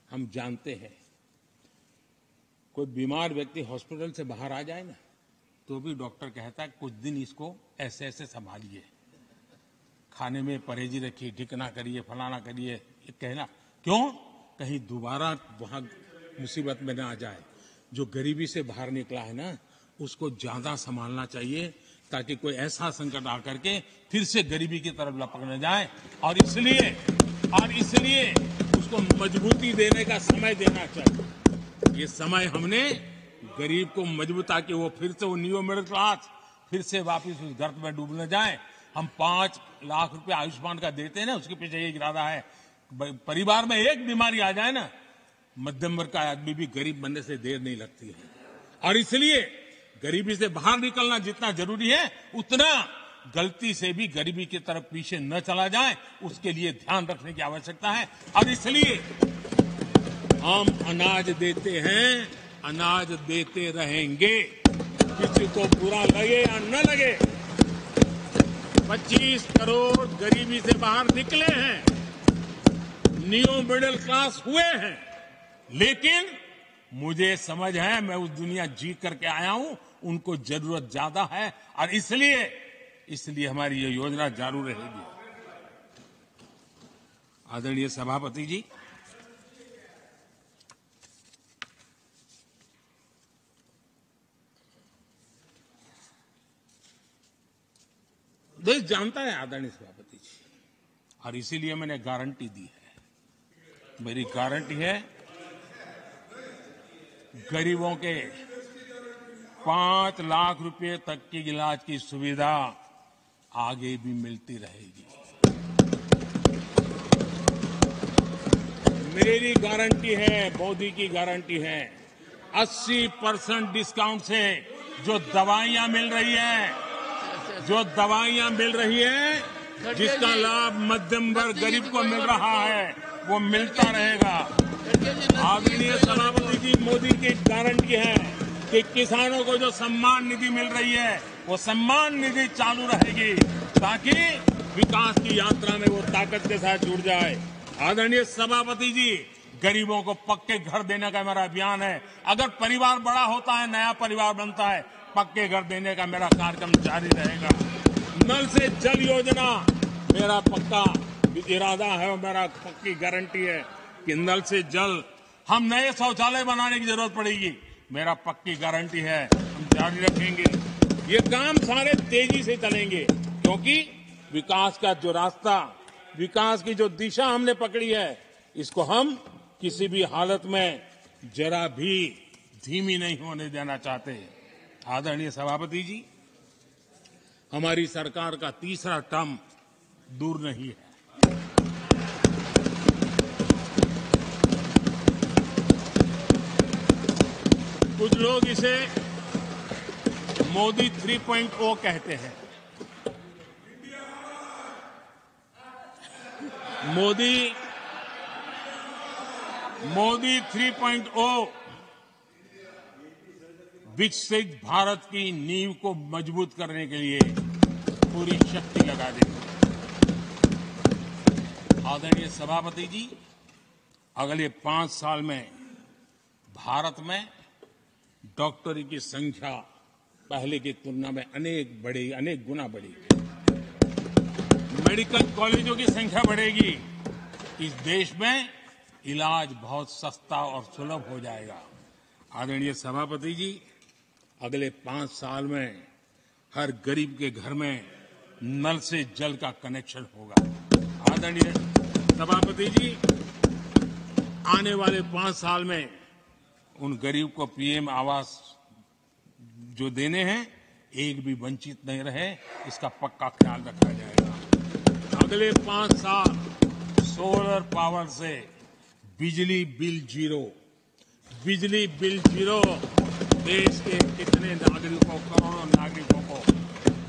हम जानते हैं कोई बीमार व्यक्ति हॉस्पिटल से बाहर आ जाए ना, तो भी डॉक्टर कहता है कुछ दिन इसको ऐसे ऐसे संभालिए, खाने में परहेजी रखिए, ढिकना करिए, फलाना करिए, ये कहना क्यों? कहीं दोबारा वहां मुसीबत में ना आ जाए। जो गरीबी से बाहर निकला है ना, उसको ज्यादा संभालना चाहिए ताकि कोई ऐसा संकट आकर के फिर से गरीबी की तरफ लपक न जाए। और इसलिए उसको मजबूती देने का समय देना चाहिए। ये समय हमने गरीब को मजबूत, ताकि वो फिर से वो न्यू मिडिल क्लास फिर से वापस उस गर्त में डूब न जाए। हम 5 लाख रुपए आयुष्मान का देते हैं ना, उसके पीछे ये इरादा है। परिवार में एक बीमारी आ जाए ना, मध्यम वर्ग का आदमी भी गरीब बनने से देर नहीं लगती है। और इसलिए गरीबी से बाहर निकलना जितना जरूरी है, उतना गलती से भी गरीबी की तरफ पीछे न चला जाए, उसके लिए ध्यान रखने की आवश्यकता है। और इसलिए हम अनाज देते हैं, अनाज देते रहेंगे, किसी को बुरा लगे या न लगे। 25 करोड़ गरीबी से बाहर निकले हैं, न्यू मिडिल क्लास हुए हैं, लेकिन मुझे समझ है, मैं उस दुनिया जी करके आया हूं, उनको जरूरत ज्यादा है। और इसलिए हमारी ये योजना जारी रहेगी। आदरणीय सभापति जी, जानता है आदरणीय सभापति जी, और इसीलिए मैंने गारंटी दी है। मेरी गारंटी है गरीबों के 5 लाख रुपए तक की इलाज की सुविधा आगे भी मिलती रहेगी। मेरी गारंटी है, मोदी की गारंटी है। 80% डिस्काउंट से जो दवाइयां मिल रही है, जिसका लाभ मध्यम वर्ग गरीब को मिल रहा है, वो मिलता रहेगा। आदरणीय सभापति जी, मोदी की गारंटी है कि किसानों को जो सम्मान निधि मिल रही है, वो सम्मान निधि चालू रहेगी ताकि विकास की यात्रा में वो ताकत के साथ जुड़ जाए। आदरणीय सभापति जी, गरीबों को पक्के घर देने का मेरा अभियान है। अगर परिवार बड़ा होता है, नया परिवार बनता है, पक्के घर देने का मेरा कार्यक्रम जारी रहेगा। नल से जल योजना मेरा पक्का इरादा है और मेरा पक्की गारंटी है कि नल से जल, हम नए शौचालय बनाने की जरूरत पड़ेगी, मेरा पक्की गारंटी है, हम जारी रखेंगे। ये काम सारे तेजी से चलेंगे क्योंकि विकास का जो रास्ता, विकास की जो दिशा हमने पकड़ी है, इसको हम किसी भी हालत में जरा भी धीमी नहीं होने देना चाहते। आदरणीय सभापति जी, हमारी सरकार का तीसरा टर्म दूर नहीं है। कुछ लोग इसे मोदी 3.0 कहते हैं। मोदी 3.0 विकसित भारत की नींव को मजबूत करने के लिए पूरी शक्ति लगा देंगे। आदरणीय सभापति जी, अगले 5 साल में भारत में डॉक्टरी की संख्या पहले की तुलना में अनेक गुना बढ़ेगी। मेडिकल कॉलेजों की संख्या बढ़ेगी। इस देश में इलाज बहुत सस्ता और सुलभ हो जाएगा। आदरणीय सभापति जी, अगले 5 साल में हर गरीब के घर में नल से जल का कनेक्शन होगा। आदरणीय सभापति जी, आने वाले 5 साल में उन गरीब को पीएम आवास जो देने हैं, एक भी वंचित नहीं रहे, इसका पक्का ख्याल रखा जाएगा। अगले 5 साल सोलर पावर से बिजली बिल जीरो, देश के कितने नागरिकों, करोड़ों नागरिकों को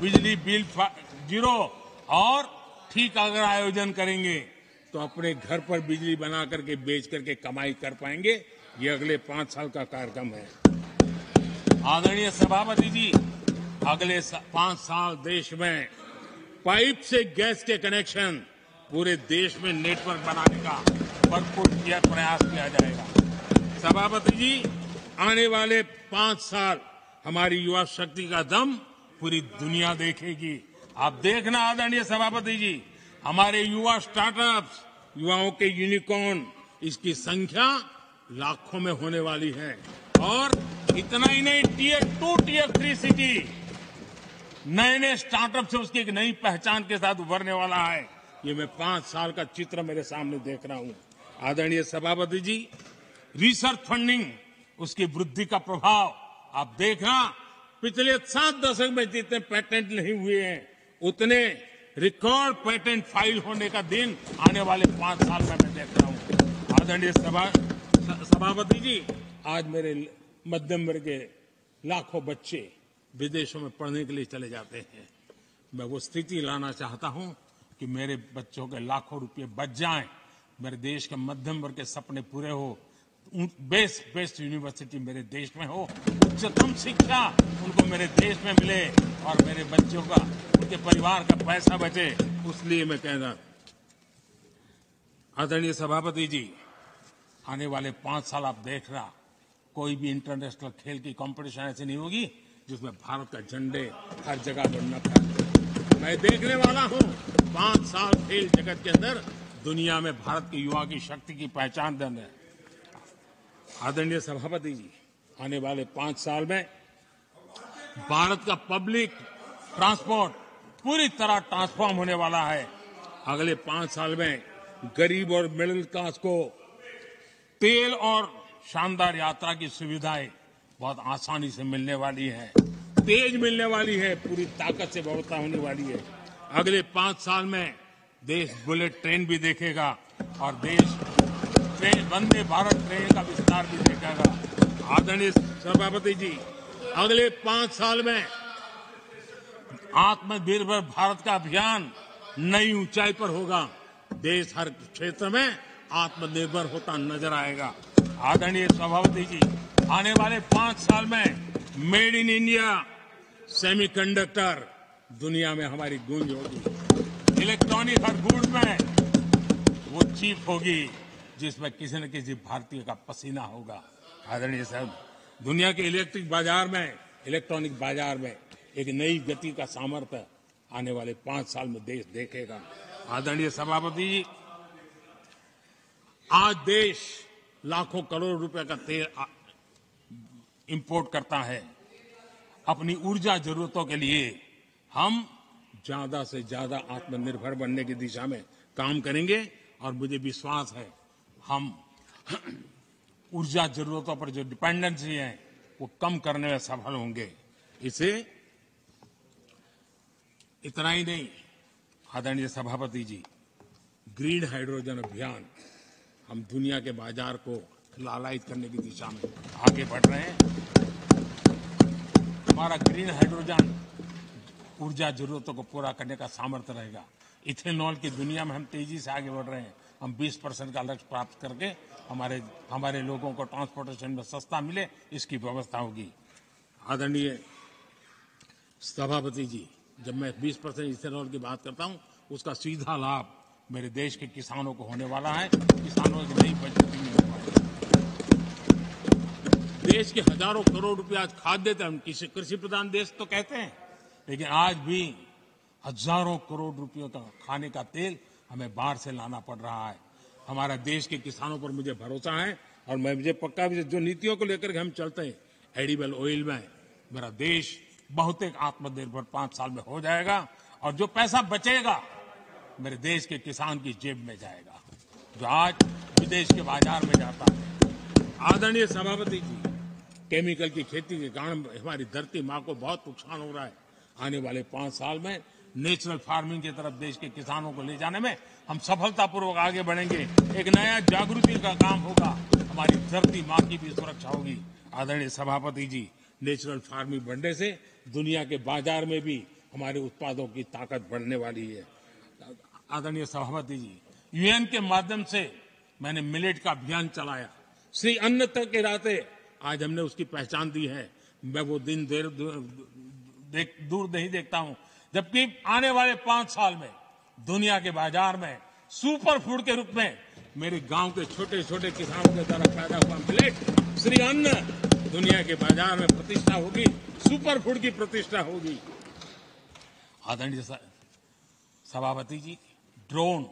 बिजली बिल जीरो। और ठीक अगर आयोजन करेंगे तो अपने घर पर बिजली बना करके बेच करके कमाई कर पाएंगे। ये अगले 5 साल का कार्यक्रम है। आदरणीय सभापति जी, अगले 5 साल देश में पाइप से गैस के कनेक्शन पूरे देश में नेटवर्क बनाने का भरपूर प्रयास किया जाएगा। सभापति जी, आने वाले 5 साल हमारी युवा शक्ति का दम पूरी दुनिया देखेगी। आप देखना आदरणीय सभापति जी, हमारे युवा स्टार्टअप्स, युवाओं के यूनिकॉर्न, इसकी संख्या लाखों में होने वाली है। और इतना ही नहीं, टियर 2, टियर 3 सिटी नए स्टार्टअप से उसकी एक नई पहचान के साथ उभरने वाला है। ये मैं 5 साल का चित्र मेरे सामने देख रहा हूं। आदरणीय सभापति जी, रिसर्च फंडिंग, उसकी वृद्धि का प्रभाव आप देखना। पिछले 7 दशक में जितने पेटेंट नहीं हुए हैं, उतने रिकॉर्ड पेटेंट फाइल होने का दिन आने वाले 5 साल में मैं देख रहा हूं। आदरणीय सभापति जी, आज मेरे मध्यम वर्ग के लाखों बच्चे विदेशों में पढ़ने के लिए चले जाते हैं। मैं वो स्थिति लाना चाहता हूं कि मेरे बच्चों के लाखों रुपए बच जाएं, मेरे देश के मध्यम वर्ग के सपने पूरे हो, बेस्ट यूनिवर्सिटी मेरे देश में हो, उच्चतम शिक्षा उनको मेरे देश में मिले और मेरे बच्चों का, उनके परिवार का पैसा बचे। इसलिए मैं कह रहा, आदरणीय सभापति जी, आने वाले 5 साल आप देख रहा, कोई भी इंटरनेशनल खेल की कंपटीशन ऐसी नहीं होगी जिसमें भारत का झंडे हर जगह बढ़ना था। मैं देखने वाला हूं 5 साल खेल जगत के अंदर दुनिया में भारत के युवा की शक्ति की पहचान देने। आदरणीय सभापति जी, आने वाले 5 साल में भारत का पब्लिक ट्रांसपोर्ट पूरी तरह ट्रांसफॉर्म होने वाला है। अगले 5 साल में गरीब और मिडिल क्लास को तेल और शानदार यात्रा की सुविधाएं बहुत आसानी से मिलने वाली है, तेज मिलने वाली है, पूरी ताकत से व्यवस्था होने वाली है। अगले 5 साल में देश बुलेट ट्रेन भी देखेगा और देश ट्रेन वंदे भारत ट्रेन का विस्तार भी देखेगा। आदरणीय सभापति जी, अगले 5 साल में आत्मनिर्भर भारत का अभियान नई ऊंचाई पर होगा। देश हर क्षेत्र में आत्मनिर्भर होता नजर आएगा। आदरणीय सभापति जी, आने वाले 5 साल में मेड इन इंडिया सेमीकंडक्टर दुनिया में हमारी गूंज होगी। इलेक्ट्रॉनिक हर गुड्स में वो चीप होगी जिसमें किसी न किसी भारतीय का पसीना होगा। आदरणीय साहब, दुनिया के इलेक्ट्रॉनिक बाजार में एक नई गति का सामर्थ्य आने वाले 5 साल में देश देखेगा। आदरणीय सभापति जी, आज देश लाखों करोड़ रुपए का तेल इंपोर्ट करता है। अपनी ऊर्जा जरूरतों के लिए हम ज्यादा से ज्यादा आत्मनिर्भर बनने की दिशा में काम करेंगे और मुझे विश्वास है हम ऊर्जा जरूरतों पर जो डिपेंडेंसी है वो कम करने में सफल होंगे। इसे इतना ही नहीं, आदरणीय सभापति जी, ग्रीन हाइड्रोजन अभियान हम दुनिया के बाजार को लालायित करने की दिशा में आगे बढ़ रहे हैं। हमारा ग्रीन हाइड्रोजन ऊर्जा जरूरतों को पूरा करने का सामर्थ्य रहेगा। इथेनॉल की दुनिया में हम तेजी से आगे बढ़ रहे हैं। हम 20% का लक्ष्य प्राप्त करके हमारे लोगों को ट्रांसपोर्टेशन में सस्ता मिले, इसकी व्यवस्था होगी। आदरणीय सभापति जी, जब मैं 20% इथेनॉल की बात करता हूं, उसका सीधा लाभ मेरे देश के किसानों को होने वाला है। किसानों की नई बचत भी होने वाली है। देश के हजारों करोड़ रुपए आज खाद्य देते हैं। हम कृषि प्रधान देश तो कहते हैं, लेकिन आज भी हजारों करोड़ रुपयों का खाने का तेल हमें बाहर से लाना पड़ रहा है। हमारा देश के किसानों पर मुझे भरोसा है और मुझे पक्का भी जो नीतियों को लेकर के हम चलते हैं, एडिबल ऑयल में मेरा देश बहुत एक आत्मनिर्भर 5 साल में हो जाएगा और जो पैसा बचेगा मेरे देश के किसान की जेब में जाएगा, जो आज विदेश के बाजार में जाता है। आदरणीय सभापति जी, केमिकल की खेती के कारण हमारी धरती माँ को बहुत नुकसान हो रहा है। आने वाले 5 साल में नेचुरल फार्मिंग की तरफ देश के किसानों को ले जाने में हम सफलतापूर्वक आगे बढ़ेंगे। एक नया जागृति का काम होगा, हमारी धरती माँ की भी सुरक्षा होगी। आदरणीय सभापति जी, नेचुरल फार्मिंग बढ़ने से दुनिया के बाजार में भी हमारे उत्पादों की ताकत बढ़ने वाली है। आदरणीय सभापति जी, यूएन के माध्यम से मैंने मिलेट का अभियान चलाया। श्री अन्न तक के रास्ते आज हमने उसकी पहचान दी है। मैं वो दिन दूर नहीं देखता हूं जबकि आने वाले 5 साल में दुनिया के बाजार में सुपर फूड के रूप में मेरे गांव के छोटे छोटे किसानों के द्वारा पैदा हुआ मिलेट, श्री अन्न, दुनिया के बाजार में प्रतिष्ठा होगी, सुपर फूड की प्रतिष्ठा होगी। आदरणीय सभापति जी, ड्रोन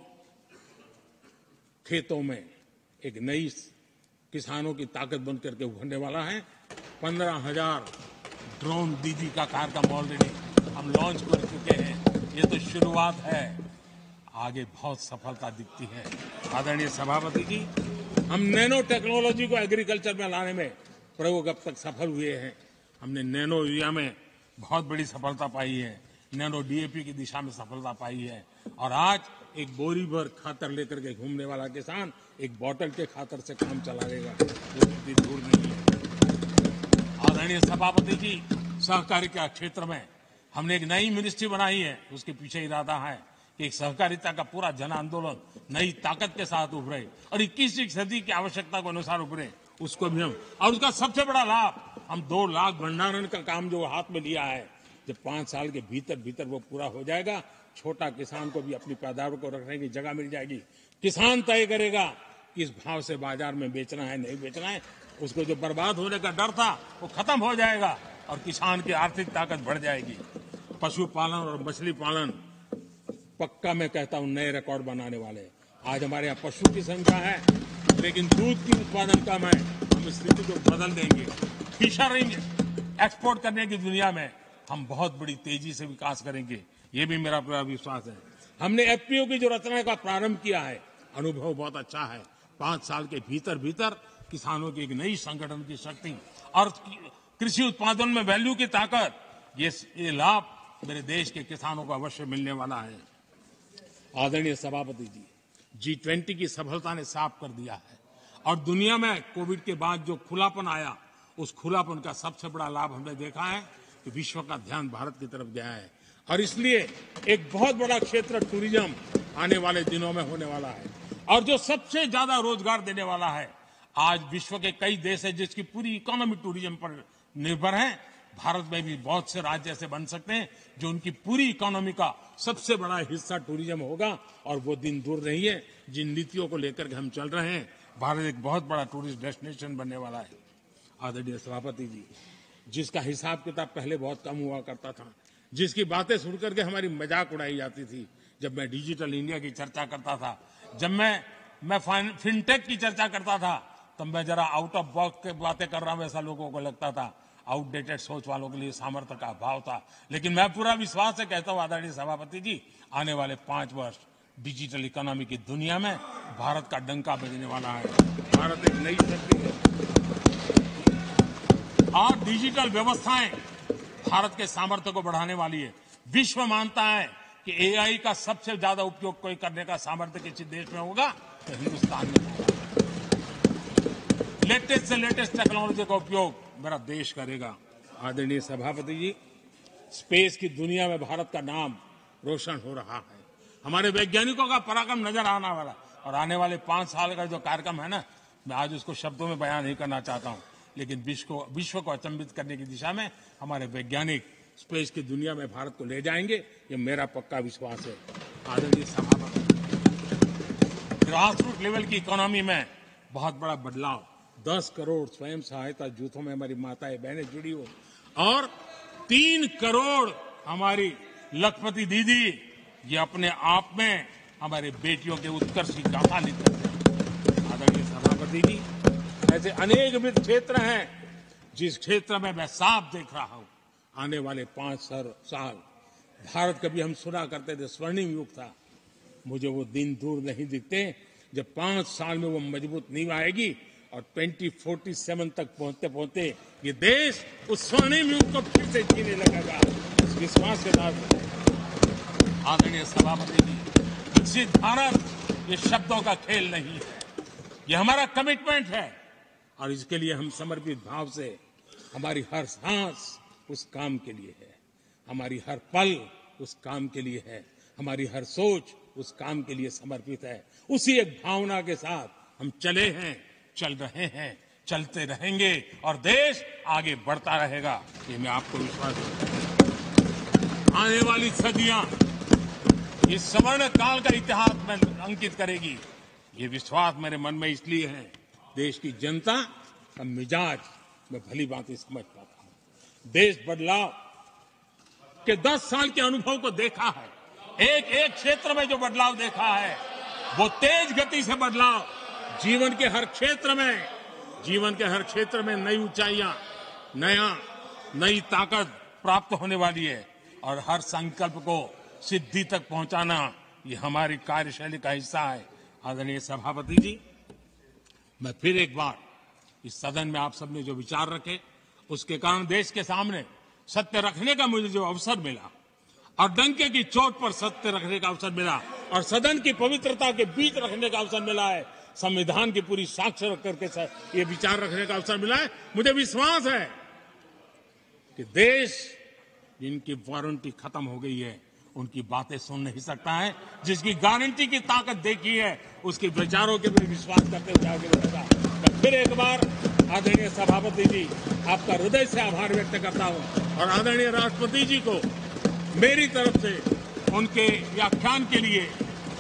खेतों में एक नई किसानों की ताकत बन करके उभरने वाला है। 15,000 ड्रोन दीदी का कार्यक्रम ऑलरेडी हम लॉन्च कर चुके हैं। ये तो शुरुआत है, आगे बहुत सफलता दिखती है। आदरणीय सभापति जी, हम नैनो टेक्नोलॉजी को एग्रीकल्चर में लाने में प्रयोग अब तक सफल हुए हैं। हमने नैनो यूरिया में बहुत बड़ी सफलता पाई है, नैनो डीएपी की दिशा में सफलता पाई है और आज एक बोरी भर खातर लेकर के घूमने वाला किसान एक बोतल के खातर से काम चला लेगा, वो भी दूर नहीं है। आदरणीय सभापति जी, सहकारिता क्षेत्र में हमने एक नई मिनिस्ट्री बनाई है। उसके पीछे इरादा है कि एक सहकारिता का पूरा जन आंदोलन नई ताकत के साथ उभरे और 21वीं सदी की आवश्यकता के अनुसार उभरे, उसको भी हम, और उसका सबसे बड़ा लाभ हम 2 लाख भंडारण का काम जो हाथ में लिया है, जब 5 साल के भीतर वो पूरा हो जाएगा, छोटा किसान को भी अपनी पैदावार को रखने की जगह मिल जाएगी। किसान तय करेगा किस भाव से बाजार में बेचना है, नहीं बेचना है। उसको जो बर्बाद होने का डर था वो खत्म हो जाएगा और किसान की आर्थिक ताकत बढ़ जाएगी। पशुपालन और मछली पालन पक्का मैं कहता हूं नए रिकॉर्ड बनाने वाले। आज हमारे यहाँ पशु की संख्या है लेकिन दूध की उत्पादन कम है। हम इस स्थिति को बदल देंगे। फिशरिंग एक्सपोर्ट करने की दुनिया में हम बहुत बड़ी तेजी से विकास करेंगे। ये भी मेरा पूरा विश्वास है। हमने एफपीओ की जो रचना का प्रारंभ किया है, अनुभव बहुत अच्छा है। 5 साल के भीतर भीतर किसानों की एक नई संगठन की शक्ति और कृषि उत्पादन में वैल्यू की ताकत, ये लाभ मेरे देश के किसानों को अवश्य मिलने वाला है। आदरणीय सभापति जी, G20 की सफलता ने साफ कर दिया है और दुनिया में कोविड के बाद जो खुलापन आया, उस खुलापन का सबसे बड़ा लाभ हमने देखा है कि विश्व का ध्यान भारत की तरफ गया है और इसलिए एक बहुत बड़ा क्षेत्र टूरिज्म आने वाले दिनों में होने वाला है और जो सबसे ज्यादा रोजगार देने वाला है। आज विश्व के कई देश है जिसकी पूरी इकोनॉमी टूरिज्म पर निर्भर है। भारत में भी बहुत से राज्य ऐसे बन सकते हैं जो उनकी पूरी इकोनॉमी का सबसे बड़ा हिस्सा टूरिज्म होगा और वो दिन दूर नहीं है। जिन नीतियों को लेकर के हम चल रहे हैं, भारत एक बहुत बड़ा टूरिस्ट डेस्टिनेशन बनने वाला है। आदरणीय सभापति जी, जिसका हिसाब किताब पहले बहुत कम हुआ करता था, जिसकी बातें सुनकर के हमारी मजाक उड़ाई जाती थी, जब मैं डिजिटल इंडिया की चर्चा करता था, जब मैं फिनटेक की चर्चा करता था, तब मैं जरा आउट ऑफ बॉक्स की बातें कर रहा हूं ऐसा लोगों को लगता था। आउटडेटेड सोच वालों के लिए सामर्थ्य का अभाव था। लेकिन मैं पूरा विश्वास से कहता हूं आदरणीय सभापति जी, आने वाले 5 वर्ष डिजिटल इकोनॉमी की दुनिया में भारत का डंका बजने वाला है। भारत एक नई शक्ति है और डिजिटल व्यवस्थाएं भारत के सामर्थ्य को बढ़ाने वाली है। विश्व मानता है कि एआई का सबसे ज्यादा उपयोग कोई करने का सामर्थ्य किसी देश में होगा तो हिंदुस्तान में होगा। लेटेस्ट से लेटेस्ट टेक्नोलॉजी का उपयोग मेरा देश करेगा। आदरणीय सभापति जी, स्पेस की दुनिया में भारत का नाम रोशन हो रहा है। हमारे वैज्ञानिकों का पराक्रम नजर आने वाला और आने वाले 5 साल का जो कार्यक्रम है ना, मैं आज उसको शब्दों में बयान नहीं करना चाहता हूं, लेकिन विश्व को अचंभित करने की दिशा में हमारे वैज्ञानिक स्पेस की दुनिया में भारत को ले जाएंगे, ये मेरा पक्का विश्वास है। आदरणीय सभापति, ग्रासरूट लेवल की इकोनॉमी में बहुत बड़ा बदलाव, 10 करोड़ स्वयं सहायता जूथों में हमारी माताएं बहनें जुड़ी हो और 3 करोड़ हमारी लखपति दीदी, ये अपने आप में हमारे बेटियों के उत्कर्ष की गाथा लिखते हैं। आदरणीय सभापति जी, ऐसे अनेक विविध क्षेत्र हैं जिस क्षेत्र में मैं साफ देख रहा हूं आने वाले 5 साल भारत, कभी हम सुना करते थे स्वर्णिम युग था, मुझे वो दिन दूर नहीं दिखते जब 5 साल में वो मजबूत नींव आएगी और 2047 तक पहुंचते पहुंचते ये देश उस स्वर्णिम युग को फिर से जीने लगेगा। इस विश्वास के साथ आदरणीय सभापति जी, विकसित भारत ये शब्दों का खेल नहीं है, ये हमारा कमिटमेंट है और इसके लिए हम समर्पित भाव से, हमारी हर सांस उस काम के लिए है, हमारी हर पल उस काम के लिए है, हमारी हर सोच उस काम के लिए समर्पित है। उसी एक भावना के साथ हम चले हैं, चल रहे हैं, चलते रहेंगे और देश आगे बढ़ता रहेगा, ये मैं आपको विश्वास देता हूं। आने वाली सदियां इस स्वर्ण काल का इतिहास में अंकित करेगी, ये विश्वास मेरे मन में इसलिए है, देश की जनता का मिजाज मैं भली भांति समझ पाता हूं। देश बदलाव के 10 साल के अनुभव को देखा है, एक क्षेत्र में जो बदलाव देखा है वो तेज गति से बदलाव जीवन के हर क्षेत्र में नई ऊंचाइयां, नई ताकत प्राप्त होने वाली है और हर संकल्प को सिद्धि तक पहुंचाना ये हमारी कार्यशैली का हिस्सा है। आदरणीय सभापति जी, मैं फिर एक बार इस सदन में आप सबने जो विचार रखे, उसके कारण देश के सामने सत्य रखने का मुझे जो अवसर मिला और डंके की चोट पर सत्य रखने का अवसर मिला और सदन की पवित्रता के बीच रखने का अवसर मिला है, संविधान की पूरी साक्ष्य रख करके ये विचार रखने का अवसर मिला है, मुझे विश्वास है कि देश जिनकी वारंटी खत्म हो गई है उनकी बातें सुन नहीं सकता है, जिसकी गारंटी की ताकत देखी है उसके विचारों के भी विश्वास करते हुए आगे बढ़ेगा। मैं फिर एक बार आदरणीय सभापति जी आपका हृदय से आभार व्यक्त करता हूं और आदरणीय राष्ट्रपति जी को मेरी तरफ से उनके व्याख्यान के लिए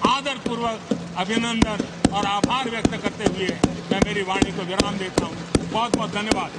आदरपूर्वक अभिनंदन और आभार व्यक्त करते हुए मैं मेरी वाणी को विराम देता हूं। बहुत बहुत धन्यवाद।